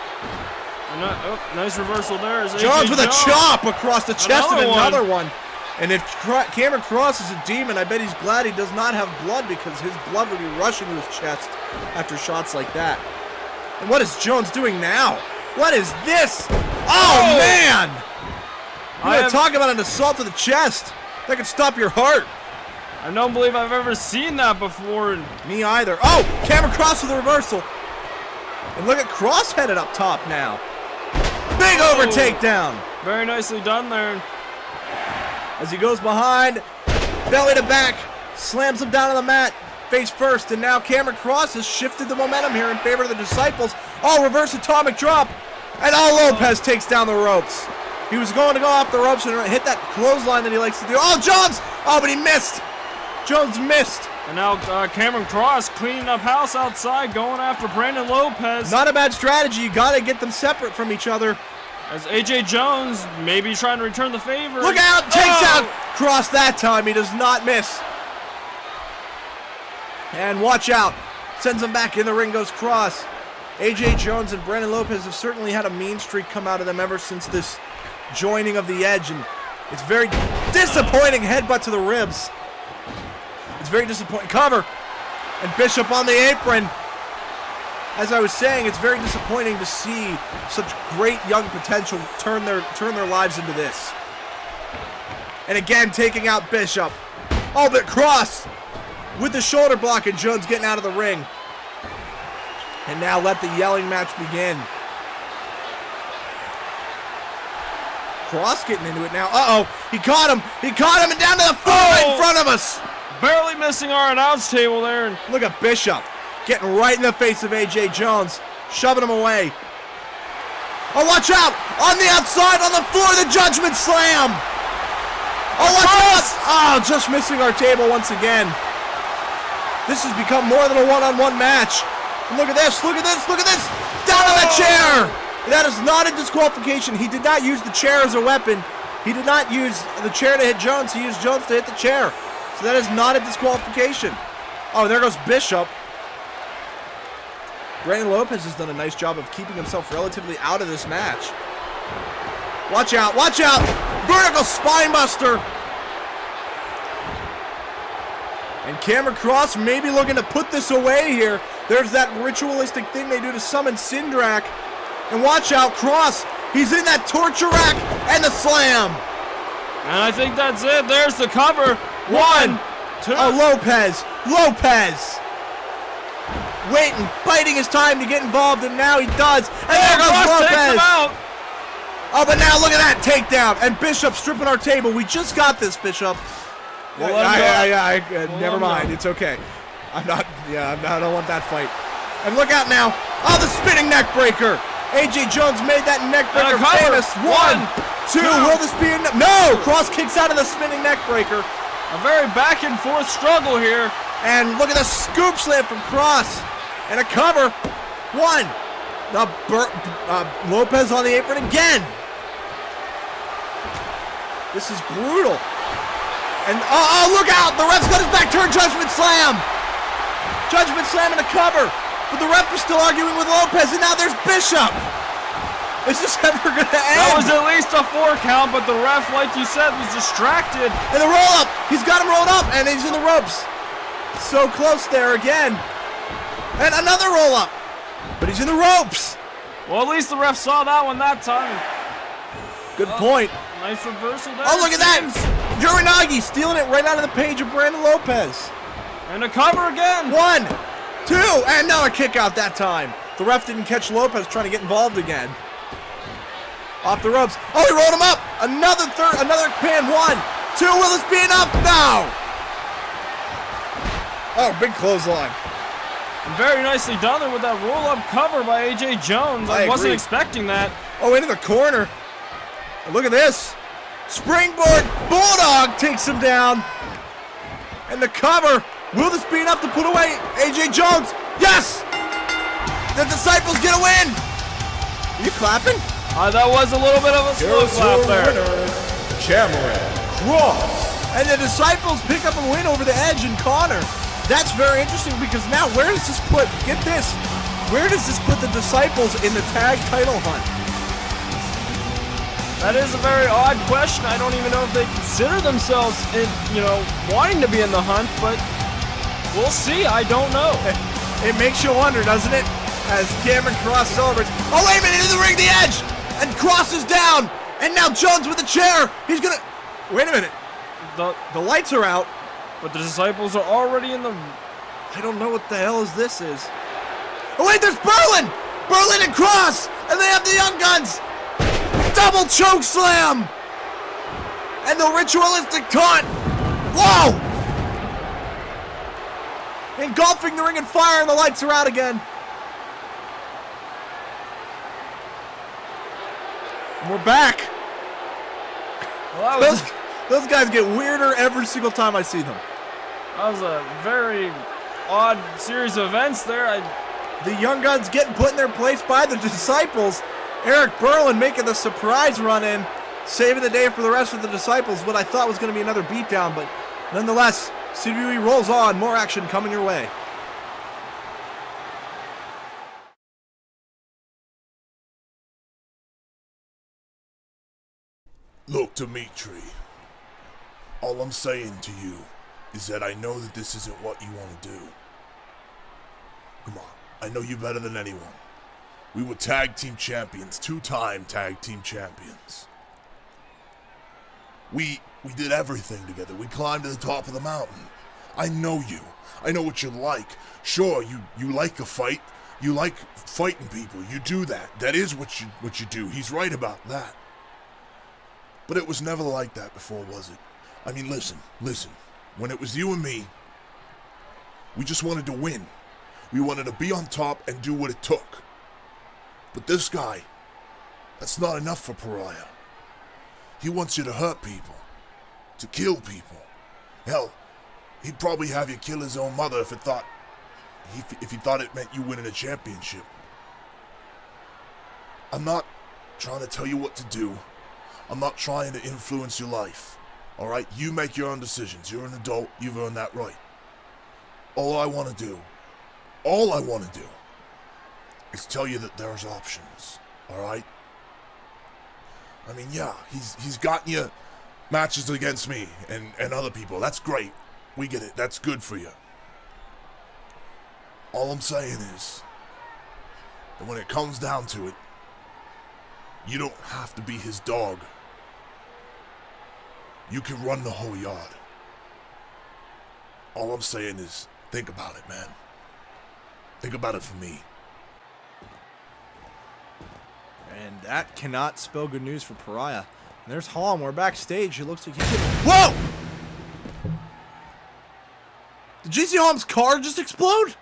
Nice reversal there. Jones with a chop across the chest and another one. And if Cameron Cross is a demon, I bet he's glad he does not have blood, because his blood would be rushing to his chest after shots like that. And what is Jones doing now? What is this? Oh, man! You want to talk about an assault to the chest? That could stop your heart. I don't believe I've ever seen that before. Me either. Oh, Cameron Cross with a reversal. And look at Cross headed up top now. Big over takedown. Very nicely done there. As he goes behind, belly to back, slams him down on the mat, face first, and now Cameron Cross has shifted the momentum here in favor of the Disciples. Oh, reverse atomic drop, and Lopez takes down the ropes. He was going to go off the ropes and hit that clothesline that he likes to do. Oh, Jones! Oh, but he missed. Jones missed. And now Cameron Cross cleaning up house outside, going after Brandon Lopez. Not a bad strategy. You got to get them separate from each other. As AJ Jones maybe trying to return the favor. Look out! Takes out Cross that time. He does not miss. And watch out. Sends him back in the ring goes Cross. AJ Jones and Brandon Lopez have certainly had a mean streak come out of them ever since this joining of the Edge. And it's very disappointing headbutt to the ribs. It's very disappointing. Cover. And Bishop on the apron. As I was saying, it's very disappointing to see such great young potential turn their lives into this. And again, taking out Bishop. Oh, but Cross with the shoulder block and Jones getting out of the ring. And now let the yelling match begin. Cross getting into it now. Uh-oh, he caught him. He caught him and down to the floor in front of us. Barely missing our announce table there. Look at Bishop getting right in the face of AJ Jones, shoving him away. Oh, watch out! On the outside, on the floor, the Judgment Slam! Oh, watch out! Oh, just missing our table once again. This has become more than a one-on-one match. And look at this, look at this, look at this! Down on the chair! That is not a disqualification. He did not use the chair as a weapon. He did not use the chair to hit Jones. He used Jones to hit the chair. So that is not a disqualification. Oh, there goes Bishop. Brandon Lopez has done a nice job of keeping himself relatively out of this match. Watch out, watch out! Vertical spine buster! And Cameron Cross may be looking to put this away here. There's that ritualistic thing they do to summon Sindrak. And watch out, Cross! He's in that torture rack and the slam! And I think that's it. There's the cover. One, two. Oh, Lopez! Lopez! Waiting, biding his time to get involved, and now he does. And there goes Cross Lopez! takes him out. Oh, but now look at that takedown. And Bishop stripping our table. We just got this, Bishop. We'll let him go. Never mind. It's okay. I don't want that fight. And look out now. Oh, the spinning neck breaker. AJ Jones made that neck breaker famous. One, two. Will this be enough? No! Cross kicks out of the spinning neck breaker. A very back and forth struggle here. And look at the scoop slam from Cross. And a cover. One. Lopez on the apron again. This is brutal. And oh, look out! The ref's got his back turned. Judgment Slam. Judgment Slam and a cover. But the ref is still arguing with Lopez, and now there's Bishop. Is this ever going to end? That was at least a 4 count, but the ref, like you said, was distracted. And the roll up. He's got him rolled up, and he's in the ropes. So close there again. And another roll up. But he's in the ropes. Well, at least the ref saw that one that time. Good point. Nice reversal there. Oh, look at that. Uranagi stealing it right out of the page of Brandon Lopez. And a cover again. 1, 2, and another kick out that time. The ref didn't catch Lopez trying to get involved again. Off the ropes. Oh, he rolled him up. Another pan. 1, 2. Will this be enough? No. Oh, big clothesline. Very nicely done there with that roll-up cover by AJ Jones. I wasn't expecting that. Oh, into the corner. Look at this. Springboard Bulldog takes him down. And the cover. Will this be enough to put away AJ Jones? Yes! The Disciples get a win. Are you clapping? That was a little bit of a slow clap there. Cameron Cross. And the Disciples pick up a win over the Edge and Connor. That's very interesting because now where does this put, get this, where does this put the Disciples in the tag title hunt? That is a very odd question. I don't even know if they consider themselves, wanting to be in the hunt, but we'll see. I don't know. It makes you wonder, doesn't it? As Cameron Cross celebrates. Oh, wait a minute, into the ring, the Edge! And Cross is down! And now Jones with the chair! He's gonna... Wait a minute. The lights are out. But the Disciples are already in the... I don't know what the hell this is. Oh, wait, there's Berlin! Berlin and Cross! And they have the Young Guns! Double choke slam! And the ritualistic taunt! Whoa! Engulfing the ring in fire and the lights are out again. And we're back. Well, Those guys get weirder every single time I see them. That was a very odd series of events there. The Young Guns getting put in their place by the Disciples. Eric Berlin making the surprise run in, saving the day for the rest of the Disciples. What I thought was going to be another beatdown, but nonetheless, CWE rolls on. More action coming your way. Look, Dimitri, all I'm saying to you is that I know that this isn't what you want to do. Come on, I know you better than anyone. We were tag team champions, 2-time tag team champions. We did everything together. We climbed to the top of the mountain. I know you. I know what you like. Sure, you like a fight. You like fighting people. You do that. That is what you do. He's right about that. But it was never like that before, was it? I mean, listen. When it was you and me, we just wanted to win. We wanted to be on top and do what it took. But this guy, that's not enough for Pariah. He wants you to hurt people, to kill people. Hell, he'd probably have you kill his own mother if he thought it meant you winning a championship. I'm not trying to tell you what to do. I'm not trying to influence your life. All right? You make your own decisions. You're an adult. You've earned that right. All I want to do is tell you that there's options. All right? I mean, yeah, he's gotten you matches against me and other people. That's great. We get it. That's good for you. All I'm saying is that when it comes down to it, you don't have to be his dog. You can run the whole yard. All I'm saying is, think about it, man. Think about it for me. And that cannot spell good news for Pariah. And there's Holm. We're backstage. It looks like he's getting... Whoa! Did JC Holm's car just explode?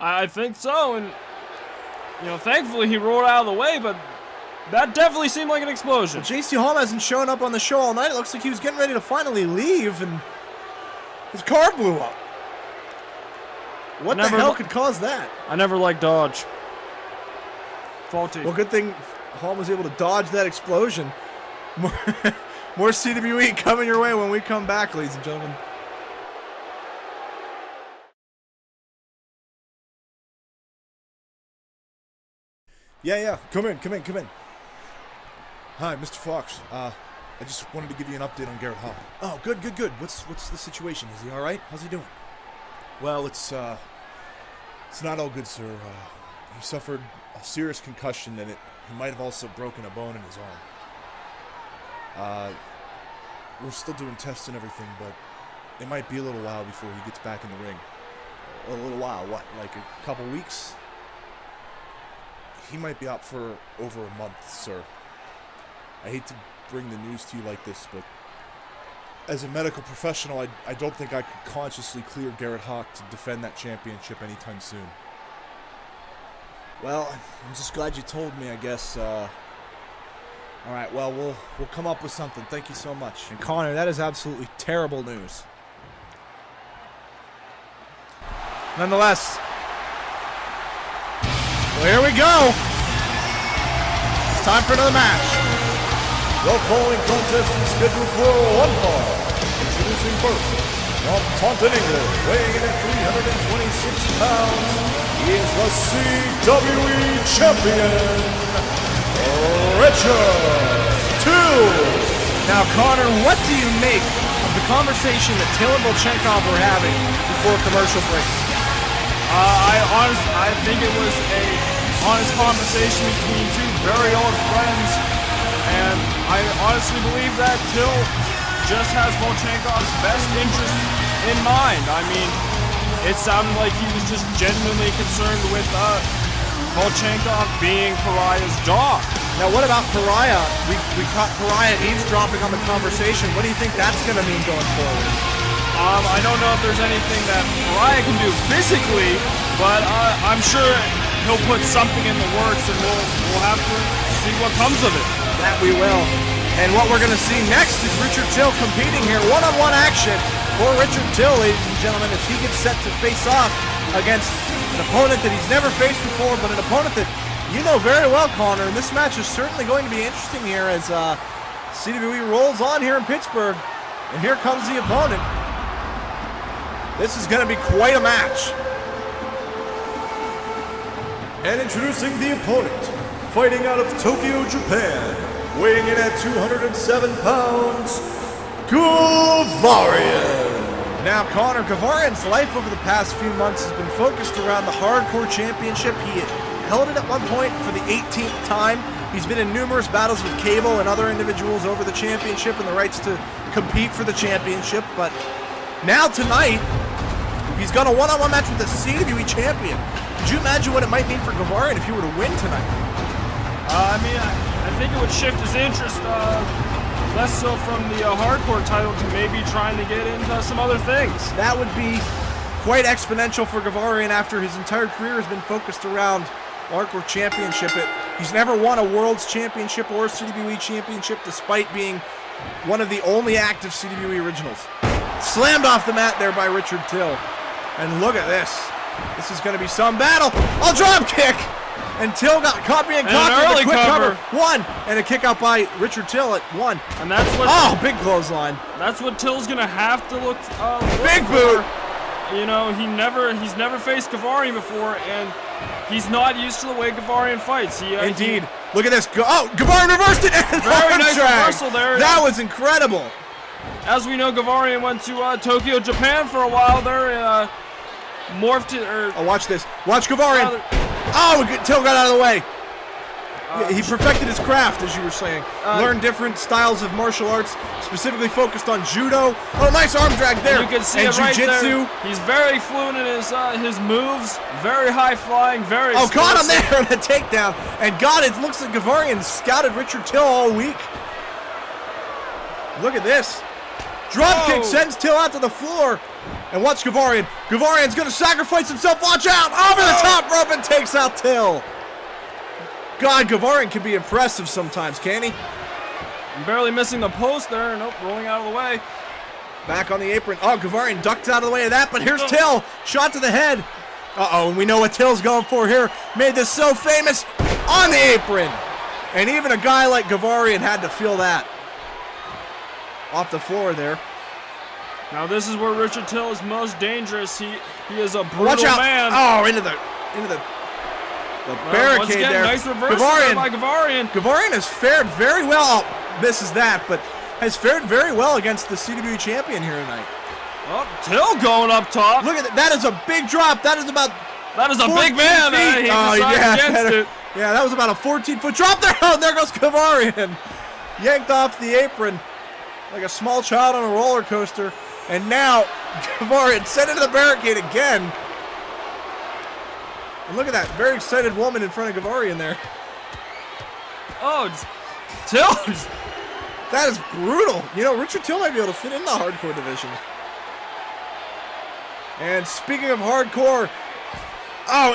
I think so, and thankfully he rolled out of the way, but that definitely seemed like an explosion. JC Holm hasn't shown up on the show all night. It looks like he was getting ready to finally leave, and his car blew up. What the hell could cause that? I never liked Dodge. Faulty. Well, good thing Holm was able to dodge that explosion. More CWE coming your way when we come back, ladies and gentlemen. Yeah, come in. Hi, Mr. Fox. I just wanted to give you an update on Garrett Hawk. Oh, good. What's the situation? Is he all right? How's he doing? Well, it's not all good, sir. He suffered a serious concussion, and he might have also broken a bone in his arm. We're still doing tests and everything, but it might be a little while before he gets back in the ring. A little while? What, like a couple weeks? He might be out for over a month, sir. I hate to bring the news to you like this, but as a medical professional, I don't think I could consciously clear Garrett Hawk to defend that championship anytime soon. Well, I'm just glad you told me, I guess. All right, well, we'll come up with something. Thank you so much. And Connor, that is absolutely terrible news. Nonetheless, well, here we go. It's time for another match. The following contest is scheduled for one fall. Introducing first, from Taunton, England, weighing in at 326 pounds, he is the CWE Champion, Richard 2. Now, Connor, what do you make of the conversation that Taylor Volchenkov were having before commercial break? I think it was a honest conversation between two very old friends, and I honestly believe that Till just has Volchenkov's best interest in mind. I mean, it sounded like he was just genuinely concerned with Volchenkov being Pariah's dog. Now, what about Pariah? We caught Pariah eavesdropping on the conversation. What do you think that's going to mean going forward? I don't know if there's anything that Pariah can do physically, but I'm sure he'll put something in the works, and we'll have to see what comes of it. That we will. And what we're going to see next is Richard Till competing here, one-on-one action for Richard Till, ladies and gentlemen, as he gets set to face off against an opponent that he's never faced before, but an opponent that you know very well, Connor. And this match is certainly going to be interesting here as CWE rolls on here in Pittsburgh. And here comes the opponent. This is going to be quite a match. And introducing the opponent, fighting out of Tokyo, Japan, weighing in at 207 pounds, Gavarian. Now, Connor, Gavarian's life over the past few months has been focused around the Hardcore Championship. He held it at one point for the 18th time. He's been in numerous battles with Cable and other individuals over the championship and the rights to compete for the championship. But now tonight, he's got a one-on-one match with the CWE champion. Could you imagine what it might mean for Gavarian if he were to win tonight? I think it would shift his interest less so from the hardcore title to maybe trying to get into some other things. That would be quite exponential for Gavarian after his entire career has been focused around Hardcore Championship. He's never won a World's Championship or CWE Championship despite being one of the only active CWE originals. Slammed off the mat there by Richard Till. And look at this. This is going to be some battle. A drop kick! And Till got caught being cocky with a quick cover. One! And a kick out by Richard Till at one. And that's what... Oh, big clothesline. That's what Till's going to have to look big for. boot! You know, he's never faced Gavarian before, and he's not used to the way Gavarian fights. Indeed. Look at this. Gavarian reversed it. Very nice reversal there. That was incredible. As we know, Gavarian went to Tokyo, Japan for a while there. Morphed it. Oh, watch this. Watch Gavarian. Till got out of the way. He perfected his craft, as you were saying. Learned different styles of martial arts, specifically focused on judo. Oh, nice arm drag there. You can see and it right jiu-jitsu. there. He's very fluent in his moves. Very high flying. Very. Oh, caught him there on a takedown. And God, it looks like Gavarian scouted Richard Till all week. Look at this. Drop kick sends Till out to the floor. And watch Gavarian. Gavarian's going to sacrifice himself. Watch out. Over the top rope and takes out Till. God, Gavarian can be impressive sometimes, can't he? Barely missing the post there. Nope, rolling out of the way. Back on the apron. Oh, Gavarian ducked out of the way of that, but here's Till. Shot to the head. And we know what Till's going for here. Made this so famous on the apron. And even a guy like Gavarian had to feel that. Off the floor there. Now this is where Richard Till is most dangerous. He is a brutal Watch out. man. Oh, into the barricade once again, there. Nice reversal there by Gavarian. Gavarian has fared very well. Oh, misses that, but has fared very well against the CWE champion here tonight. Oh, Till going up top. Look at that. That is a big drop. That is about That is a big man. He against it. Yeah, that was about a 14-foot drop there. Oh, there goes Gavarian. Yanked off the apron like a small child on a roller coaster. And now Gavarian sent into the barricade again. And look at that very excited woman in front of Gavarian there. Oh, Till. That is brutal. You know, Richard Till might be able to fit in the hardcore division. And speaking of hardcore,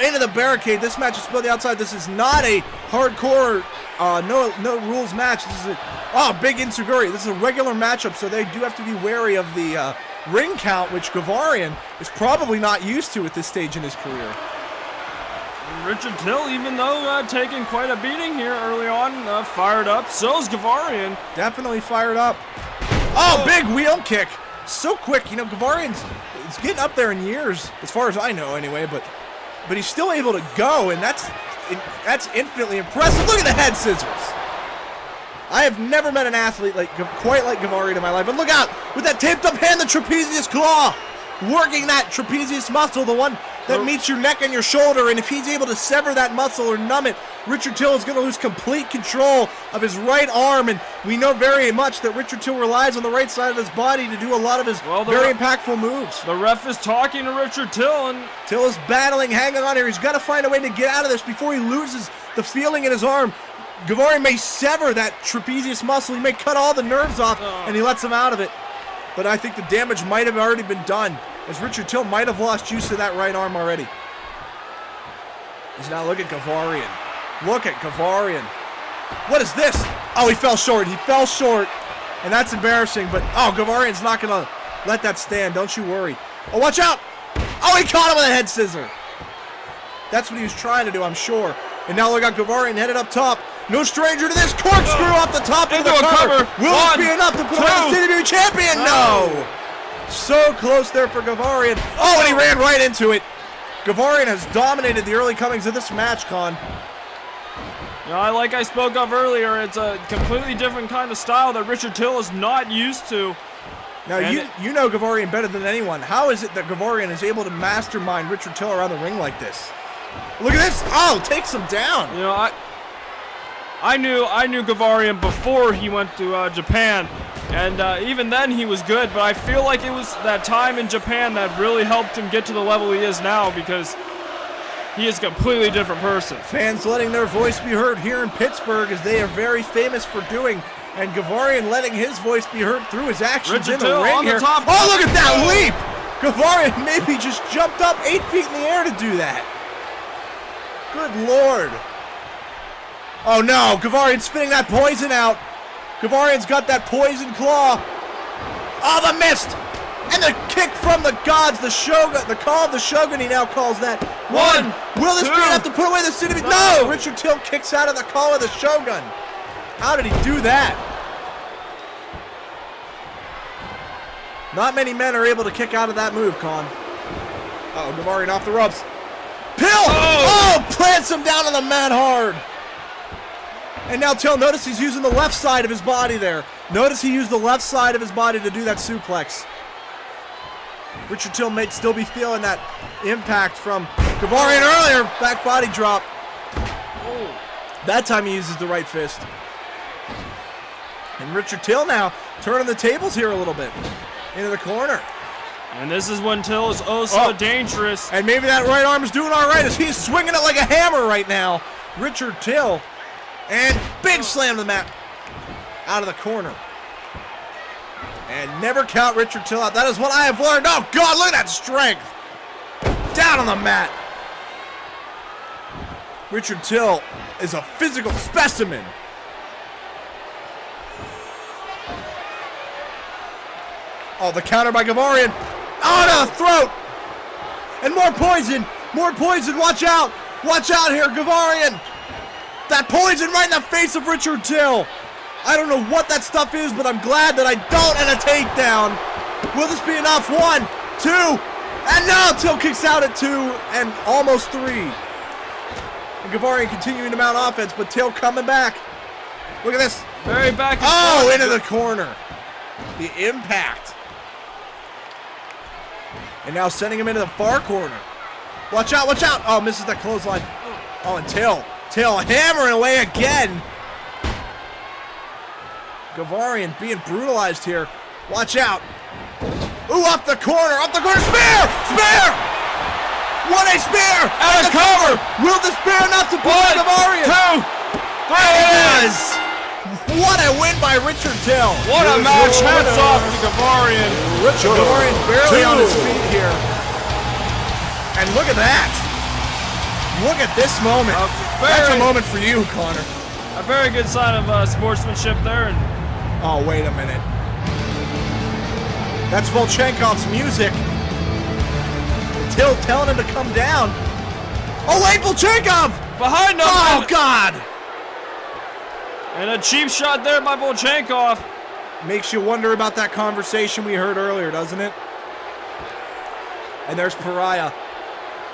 into the barricade. This match is split on the outside. This is not a hardcore, no rules match. This is a big insecurity. This is a regular matchup, so they do have to be wary of the ring count, which Gavarian is probably not used to at this stage in his career. Richard Till, even though taking quite a beating here early on, fired up. So's Gavarian. Definitely fired up. Big wheel kick. So quick. You know, Gavarian's getting up there in years, as far as I know anyway, but he's still able to go, and that's infinitely impressive. Look at the head scissors. I have never met an athlete quite like Gavarian in my life. But look out, with that taped up hand, the trapezius claw. Working that trapezius muscle, the one that meets your neck and your shoulder, and if he's able to sever that muscle or numb it, Richard Till is going to lose complete control of his right arm, and we know very much that Richard Till relies on the right side of his body to do a lot of his very impactful moves. The ref is talking to Richard Till, and Till is battling, hanging on here. He's got to find a way to get out of this before he loses the feeling in his arm. Gavarian may sever that trapezius muscle. He may cut all the nerves off, and he lets him out of it. But I think the damage might have already been done, as Richard Till might have lost use of that right arm already. He's now look at Gavarian. Look at Gavarian. What is this? Oh, he fell short. He fell short, and that's embarrassing. But Gavarian's not gonna Let that stand. Don't you worry. Oh, watch out. Oh, he caught him with a head scissor. That's what he was trying to do, I'm sure. And now look at Gavarian headed up top. No stranger to this. Corkscrew off the top into the cover. Will this be enough to put away the CW champion? No. So close there for Gavarian. Oh, and he ran right into it. Gavarian has dominated the early comings of this match, Con. You know, like I spoke of earlier, it's a completely different kind of style that Richard Till is not used to. Now, you know Gavarian better than anyone. How is it that Gavarian is able to mastermind Richard Till around the ring like this? Look at this. Oh, takes him down. You know, I knew Gavarian before he went to Japan, and even then he was good, but I feel like it was that time in Japan that really helped him get to the level he is now, because he is a completely different person. Fans letting their voice be heard here in Pittsburgh, as they are very famous for doing, and Gavarian letting his voice be heard through his actions in the ring here. Oh, look at that leap! Gavarian maybe just jumped up 8 feet in the air to do that. Good Lord. Oh no, Gavarian's spitting that poison out. Gavarian's got that poison claw. Oh, the mist! And the kick from the gods, the Shogun, the call of the Shogun, he now calls that. One. Will this be enough to put away the city? No! Richard Till kicks out of the call of the Shogun. How did he do that? Not many men are able to kick out of that move, Con. Uh-oh, Gavarian off the ropes. Pill! Oh, plants him down on the mat hard. And now Till, notice he's using the left side of his body there. Notice he used the left side of his body to do that suplex. Richard Till may still be feeling that impact from Gavarian earlier. Back body drop. That time he uses the right fist. And Richard Till now turning the tables here a little bit. Into the corner. And this is when Till is so dangerous. And maybe that right arm is doing all right as he's swinging it like a hammer right now. Richard Till. And big slam to the mat. Out of the corner. And never count Richard Till out. That is what I have learned. Oh, God, look at that strength. Down on the mat. Richard Till is a physical specimen. Oh, the counter by Gavarian. Oh, to the throat. And more poison. More poison. Watch out. Watch out here, Gavarian. That poison right in the face of Richard Till. I don't know what that stuff is, but I'm glad that I don't, and a takedown. Will this be enough? 1, 2, and now Till kicks out at 2 and almost 3. And Gavarian continuing to mount offense, but Till coming back. Look at this. Very back. Oh, into the corner. The impact. And now sending him into the far corner. Watch out, watch out. Oh, misses that clothesline. Oh, and Till hammering away again. Gavarian being brutalized here. Watch out. Ooh, up the corner, spear! Spear! What a spear! Out of cover! Will this be enough to pull Gavarian? 2, 3, it is! What a win by Richard Till. What a match. Hats off to Gavarian. Gavarian barely on his feet here. And look at that. Look at this moment. That's a moment for you, Connor. A very good sign of sportsmanship there. Oh, wait a minute. That's Volchenkov's music. Till telling him to come down. Oh, wait, Volchenkov! Behind him! Oh, God! And a cheap shot there by Volchenkov. Makes you wonder about that conversation we heard earlier, doesn't it? And there's Pariah.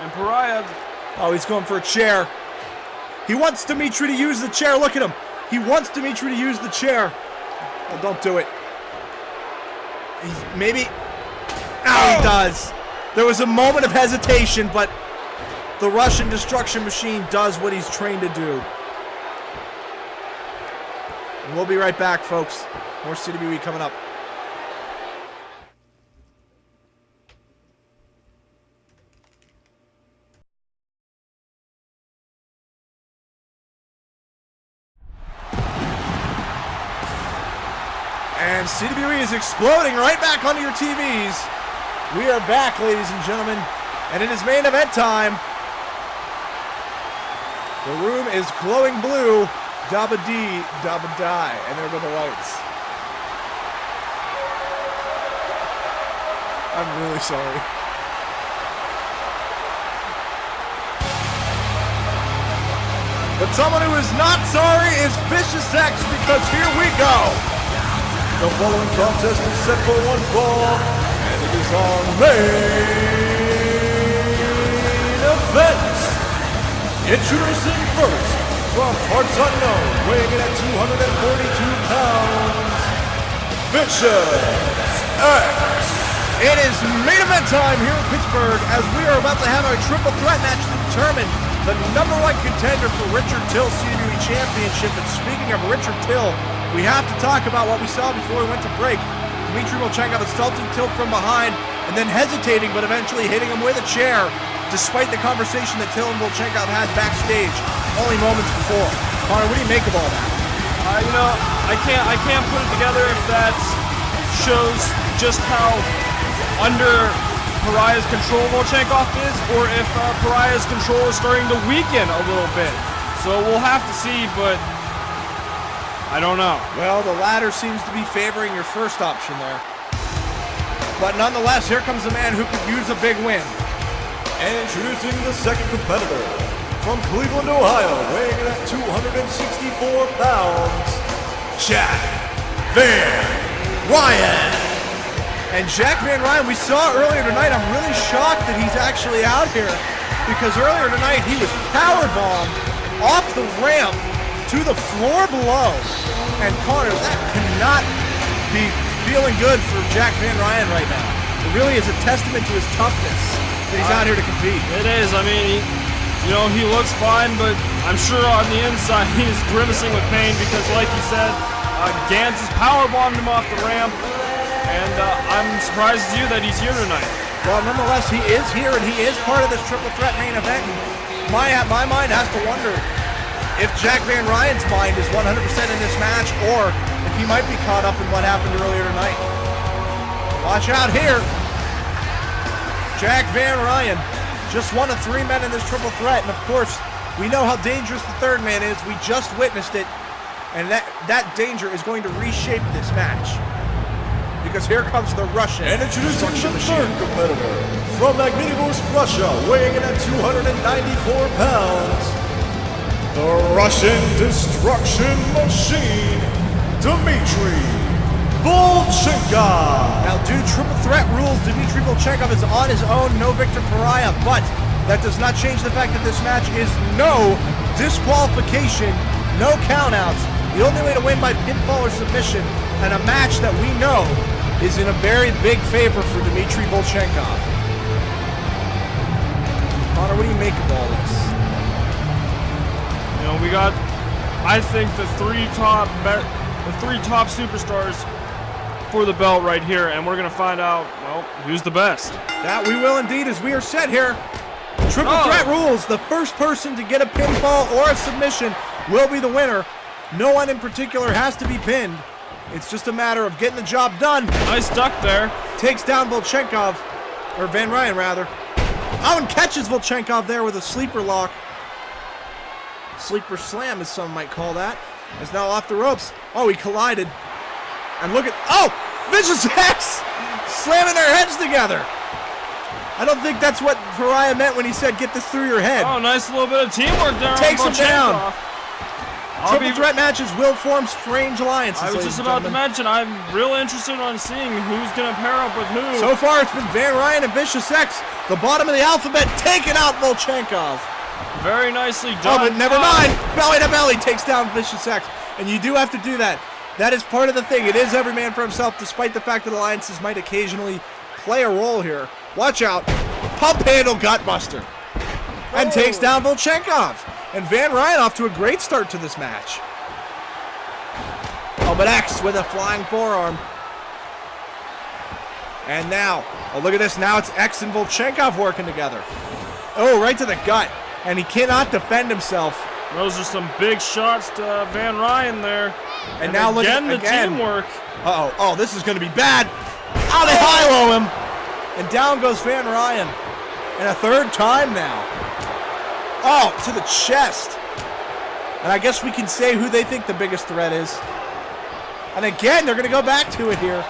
And Pariah... Oh, he's going for a chair. He wants Dimitri to use the chair. Look at him. He wants Dimitri to use the chair. Oh, don't do it. Maybe. Oh, he does. There was a moment of hesitation, but the Russian destruction machine does what he's trained to do. And we'll be right back, folks. More CWE coming up. And CWE is exploding right back onto your TVs. We are back, ladies and gentlemen, and it is main event time. The room is glowing blue. Dabba dee, dabba die. And there go the lights. I'm really sorry. But someone who is not sorry is Vicious X, because here we go. The following contest is set for one fall, and it is our main event. Introducing first, from parts unknown, weighing in at 242 pounds, Vicious X. It is main event time here in Pittsburgh, as we are about to have our triple threat match to determine the #1 contender for Richard Till's CWE Championship. And speaking of Richard Till, we have to talk about what we saw before we went to break. Dmitry Volchenkov assaulting Till from behind and then hesitating, but eventually hitting him with a chair, despite the conversation that Till and Volchenkov had backstage only moments before. Connor, what do you make of all that? You know, I can't put it together if that shows just how under Pariah's control Volchenkov is, or if Pariah's control is starting to weaken a little bit. So we'll have to see, but I don't know. Well, the latter seems to be favoring your first option there. But nonetheless, here comes a man who could use a big win. And introducing the second competitor, from Cleveland, Ohio, weighing in at 264 pounds, Jack Van Ryan. And Jack Van Ryan, we saw earlier tonight, I'm really shocked that he's actually out here, because earlier tonight he was powerbombed off the ramp to the floor below. And Connor, that cannot be feeling good for Jack Van Ryan right now. It really is a testament to his toughness that he's out here to compete. It is. I mean, you know, he looks fine, but I'm sure on the inside he's grimacing with pain because, like you said, Gantz has powerbombed him off the ramp. And I'm surprised as you that he's here tonight. Well, nonetheless, he is here, and he is part of this triple threat main event. My mind has to wonder if Jack Van Ryan's mind is 100% in this match, or if he might be caught up in what happened earlier tonight. Watch out here. Jack Van Ryan, just one of 3 men in this triple threat, and of course, we know how dangerous the third man is. We just witnessed it, and that danger is going to reshape this match. Because here comes the Russian. And introducing the third competitor, from Magnitogorsk, Russia, weighing in at 294 pounds, the Russian destruction machine, Dmitry Volchenkov. Now, due triple threat rules, Dmitry Volchenkov is on his own, no Victor Pariah, but that does not change the fact that this match is no disqualification, no countouts. The only way to win by pinfall or submission, and a match that we know is in a very big favor for Dmitry Volchenkov. Connor, what do you make of all this? You know, we got, I think, the three top superstars for the belt right here, and we're gonna find out, well, who's the best. That we will indeed, as we are set here. Triple threat rules: the first person to get a pinfall or a submission will be the winner. No one in particular has to be pinned. It's just a matter of getting the job done. Nice duck there. Takes down Volchenkov, or Van Ryan rather. Oh, and catches Volchenkov there with a sleeper lock. Sleeper slam, as some might call that. Is now off the ropes. Oh, he collided. And look at, oh, Vicious X slamming their heads together. I don't think that's what Pariah meant when he said get this through your head. Oh, nice little bit of teamwork there. Takes him down. Triple threat match. matches will form strange alliances. I was just about to mention, I'm real interested on seeing who's going to pair up with who. So far, it's been Van Ryan and Vicious X, the bottom of the alphabet, taking out Volchenkov. Very nicely Oh, done. but never mind. Belly to belly takes down Vicious X. And you do have to do that. That is part of the thing. It is every man for himself, despite the fact that alliances might occasionally play a role here. Watch out. Pump handle gutbuster. And takes down Volchenkov. And Van Ryan off to a great start to this match. Oh, but X with a flying forearm. And now, oh, look at this. Now it's X and Volchenkov working together. Oh, right to the gut. And he cannot defend himself. Those are some big shots to Van Ryan there. And now look at the teamwork. Uh-oh. Oh, this is going to be bad. Oh, they high-low him. And down goes Van Ryan. And a third time now. Oh, to the chest. And I guess we can say who they think the biggest threat is. And again, they're going to go back to it here.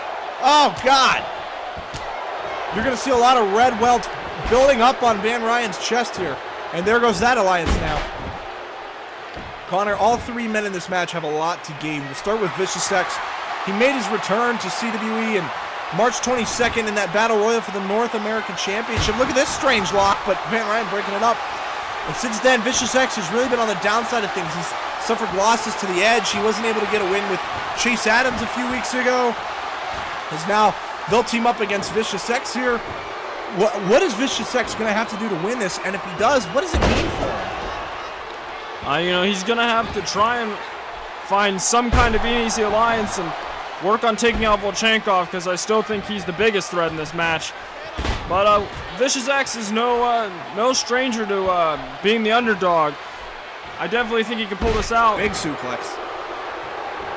Oh, God. You're going to see a lot of red welts building up on Van Ryan's chest here. And there goes that alliance now. Connor, all three men in this match have a lot to gain. We'll start with Vicious X. He made his return to CWE in March 22nd in that Battle Royal for the North American Championship. Look at this strange lock, but Van Ryan breaking it up. And since then, Vicious X has really been on the downside of things. He's suffered losses to the edge. He wasn't able to get a win with Chase Adams a few weeks ago. As now, they'll team up against Vicious X here. What is Vicious X going to have to do to win this? And if he does, what does it mean for him? He's going to have to try and find some kind of easy alliance and work on taking out Volchenkov, because I still think he's the biggest threat in this match. But Vicious X is no stranger to being the underdog. I definitely think he can pull this out. Big suplex.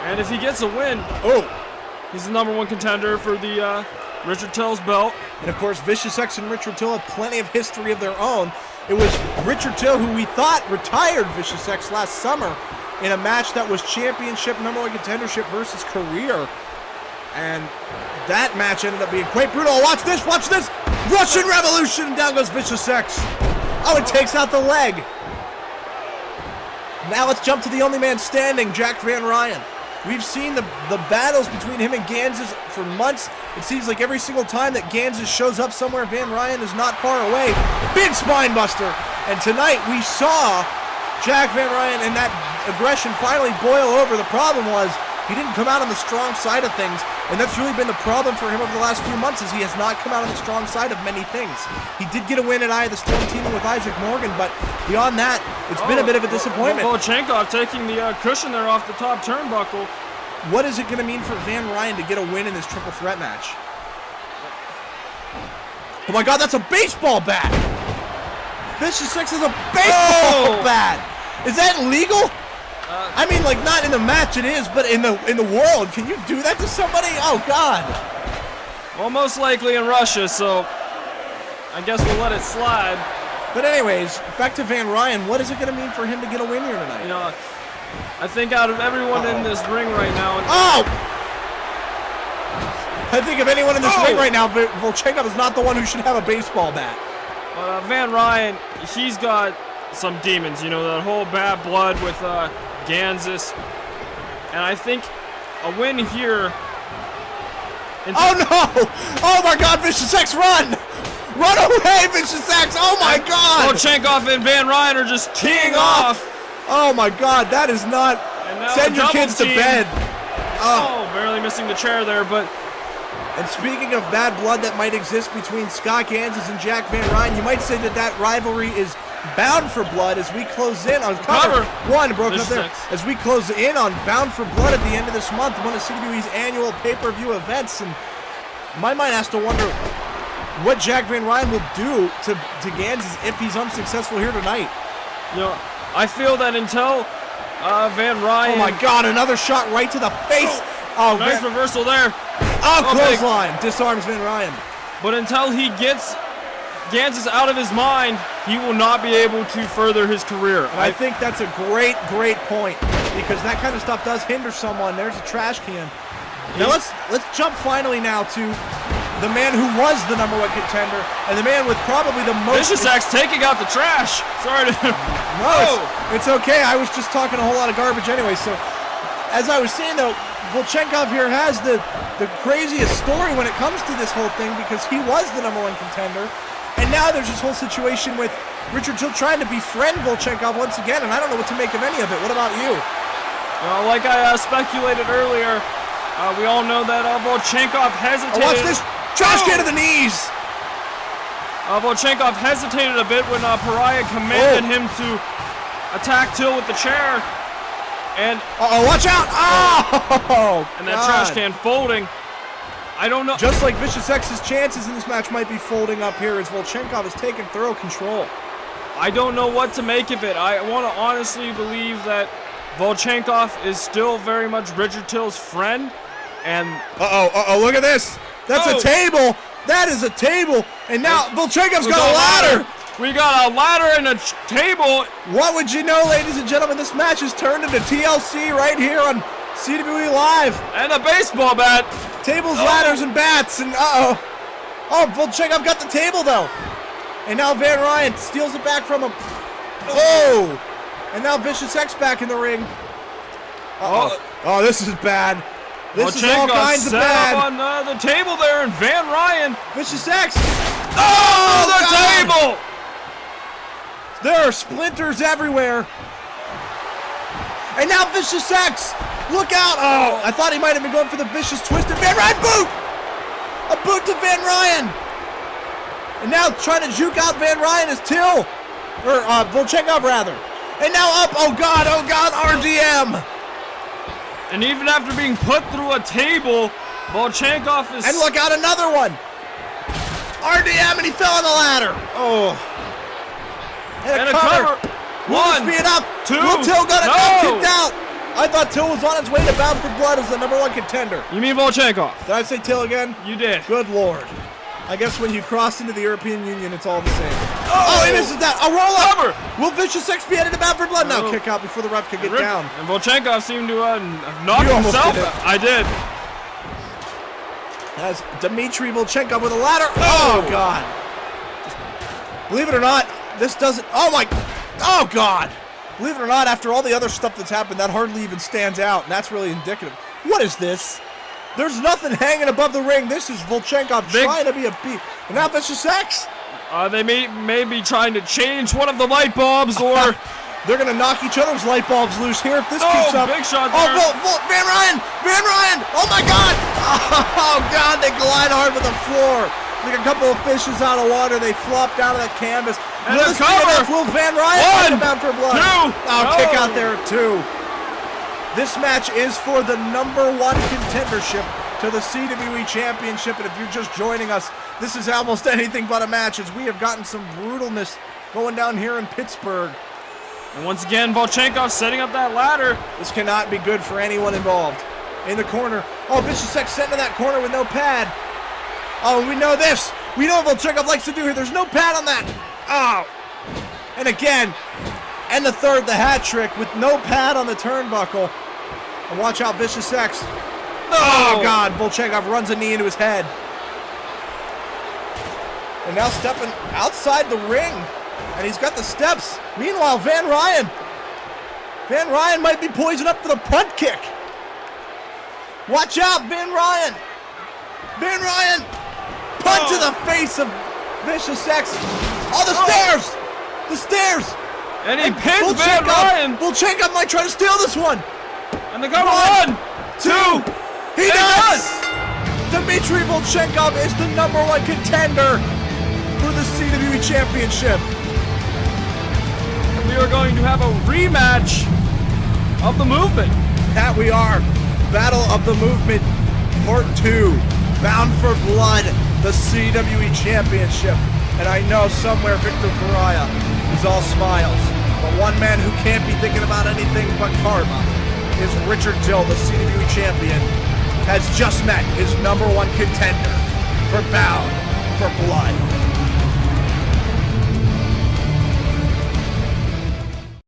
And if he gets a win, he's the #1 contender for the Richard Till's belt. And of course, Vicious X and Richard Till have plenty of history of their own. It was Richard Till who we thought retired Vicious X last summer in a match that was championship #1 contendership versus career. And that match ended up being quite brutal. Watch this, watch this! Russian Revolution, and down goes Vicious X. Oh, it takes out the leg. Now let's jump to the only man standing, Jack Van Ryan. We've seen the battles between him and Ganses for months. It seems like every single time that Ganses shows up somewhere, Van Ryan is not far away. Big spine buster. And tonight we saw Jack Van Ryan and that aggression finally boil over. The problem was he didn't come out on the strong side of things, and that's really been the problem for him over the last few months, is he has not come out on the strong side of many things. He did get a win at Eye of the Storm teaming with Isaac Morgan, but beyond that, it's been a bit of a disappointment. Volchenkov taking the cushion there off the top turnbuckle. What is it going to mean for Van Ryan to get a win in this triple threat match? Oh my God, that's a baseball bat! Vicious X is a baseball bat! Is that legal? I mean, like, not in the match it is, but in the world. Can you do that to somebody? Oh, God. Well, most likely in Russia, so I guess we'll let it slide. But anyways, back to Van Ryan. What is it going to mean for him to get a win here tonight? I think out of everyone in this ring right now... I think of anyone in this ring right now, Volchenkov is not the one who should have a baseball bat. But Van Ryan, he's got some demons, that whole bad blood with Ganses. And I think a win here... Oh no! Oh my God, Vicious X, run! Run away, Vicious X! Oh my God! Volchenkov and Van Ryan are just teeing off. Oh my God, that is not... Send your kids to bed. Oh, barely missing the chair there, but... And speaking of bad blood that might exist between Scott Ganses and Jack Van Ryan, you might say that rivalry is bound for blood as we close in on cover one, broken up there. As we close in on Bound for Blood at the end of this month, one of CWE's annual pay-per-view events, and my mind has to wonder what Jack Van Ryan will do to Ganses if he's unsuccessful here tonight. I feel that until Van Ryan... Oh my God, another shot right to the face. Oh, nice reversal there. Oh, clothesline. Disarms Van Ryan. But until he gets Ganses out of his mind, he will not be able to further his career. And I think that's a great point, because that kind of stuff does hinder someone. There's a trash can. Now let's jump finally now to the man who was the #1 contender and the man with probably the most... Vicious X taking out the trash. Sorry to... No, it's okay. I was just talking a whole lot of garbage anyway. So, as I was saying though, Volchenkov here has the craziest story when it comes to this whole thing, because he was the #1 contender, and now there's this whole situation with Richard Till trying to befriend Volchenkov once again, and I don't know what to make of any of it. What about you? Well, like I speculated earlier, we all know that Volchenkov hesitated. Watch this! Trash can to the knees! Volchenkov hesitated a bit when Pariah commanded him to attack Till with the chair. And watch out! Oh! And that trash can folding. I don't know. Just like Vicious X's chances in this match might be folding up here as Volchenkov has taken thorough control. I don't know what to make of it. I want to honestly believe that Volchenkov is still very much Richard Till's friend. And look at this! That's a table! That is a table! And now Volchenkov's got a ladder! We got a ladder and a table. What would you know, ladies and gentlemen? This match has turned into TLC right here on CWE Live. And a baseball bat. Tables, ladders, and bats, and Oh, Volchenkov got the table, though. And now Van Ryan steals it back from him. Oh! And now Vicious X back in the ring. Uh-oh. Oh, this is bad. This is all kinds of bad. Up on the table there, and Van Ryan. Vicious X. Oh, the table! There are splinters everywhere. And now Vicious X. Look out. Oh, I thought he might have been going for the Vicious Twisted Van Ryan boot. A boot to Van Ryan. And now trying to juke out Van Ryan is Till. Or Volchenkov, rather. And now up. Oh, God, RDM. And even after being put through a table, Volchenkov is... And look out, another one. RDM, and he fell on the ladder. Oh. And a cover. Will this be enough? Two. Will Till got it kicked out? I thought Till was on his way to Bound for Blood as the #1 contender. You mean Volchenkov? Did I say Till again? You did. Good Lord. I guess when you cross into the European Union, it's all the same. Oh, he misses that. A roll over. Will Vicious X be headed to Bound for Blood? No, kick out before the ref can get down. And Volchenkov seemed to have knocked himself out. I did. That's Dmitry Volchenkov with a ladder. Oh, God. Believe it or not, this doesn't... Oh, God. Believe it or not, after all the other stuff that's happened, that hardly even stands out, and that's really indicative. What is this? There's nothing hanging above the ring. This is Volchenkov trying to be a beat. And now Vicious X. They may be trying to change one of the light bulbs, or... They're going to knock each other's light bulbs loose here if this keeps up. Big shot there. Oh, Van Ryan! Van Ryan! Oh, my God! Oh, God, they glide hard with the floor. Like a couple of fishes out of water. They flop down to the canvas. And the cover! Will Van Ryan One, Bound for Blood? Two! Kick out there at 2. This match is for the #1 contendership to the CWE Championship. And if you're just joining us, this is almost anything but a match, as we have gotten some brutalness going down here in Pittsburgh. And once again, Volchenkov setting up that ladder. This cannot be good for anyone involved. In the corner. Oh, Vicious X sent to that corner with no pad. Oh, we know this. We know what Volchenkov likes to do here. There's no pad on that. Oh. And again. And the third, the hat trick with no pad on the turnbuckle. And watch out, Vicious X. Oh, God. Volchenkov runs a knee into his head. And now stepping outside the ring. And he's got the steps. Meanwhile, Van Ryan might be poised up for the punt kick. Watch out, Van Ryan. Van Ryan. Punt to the face of Vicious X. Oh, the stairs. The stairs. And he pins Van Ryan. Volchenkov might try to steal this one. And the cover. 1, 2. He does. Dmitry Volchenkov is the #1 contender for the CWE Championship. We are going to have a rematch of the movement. That we are. Battle of the Movement, Part 2. Bound for Blood, the CWE Championship. And I know somewhere Victor Pariah is all smiles. But one man who can't be thinking about anything but karma is Richard Till, the CWE Champion, has just met his #1 contender for Bound for Blood.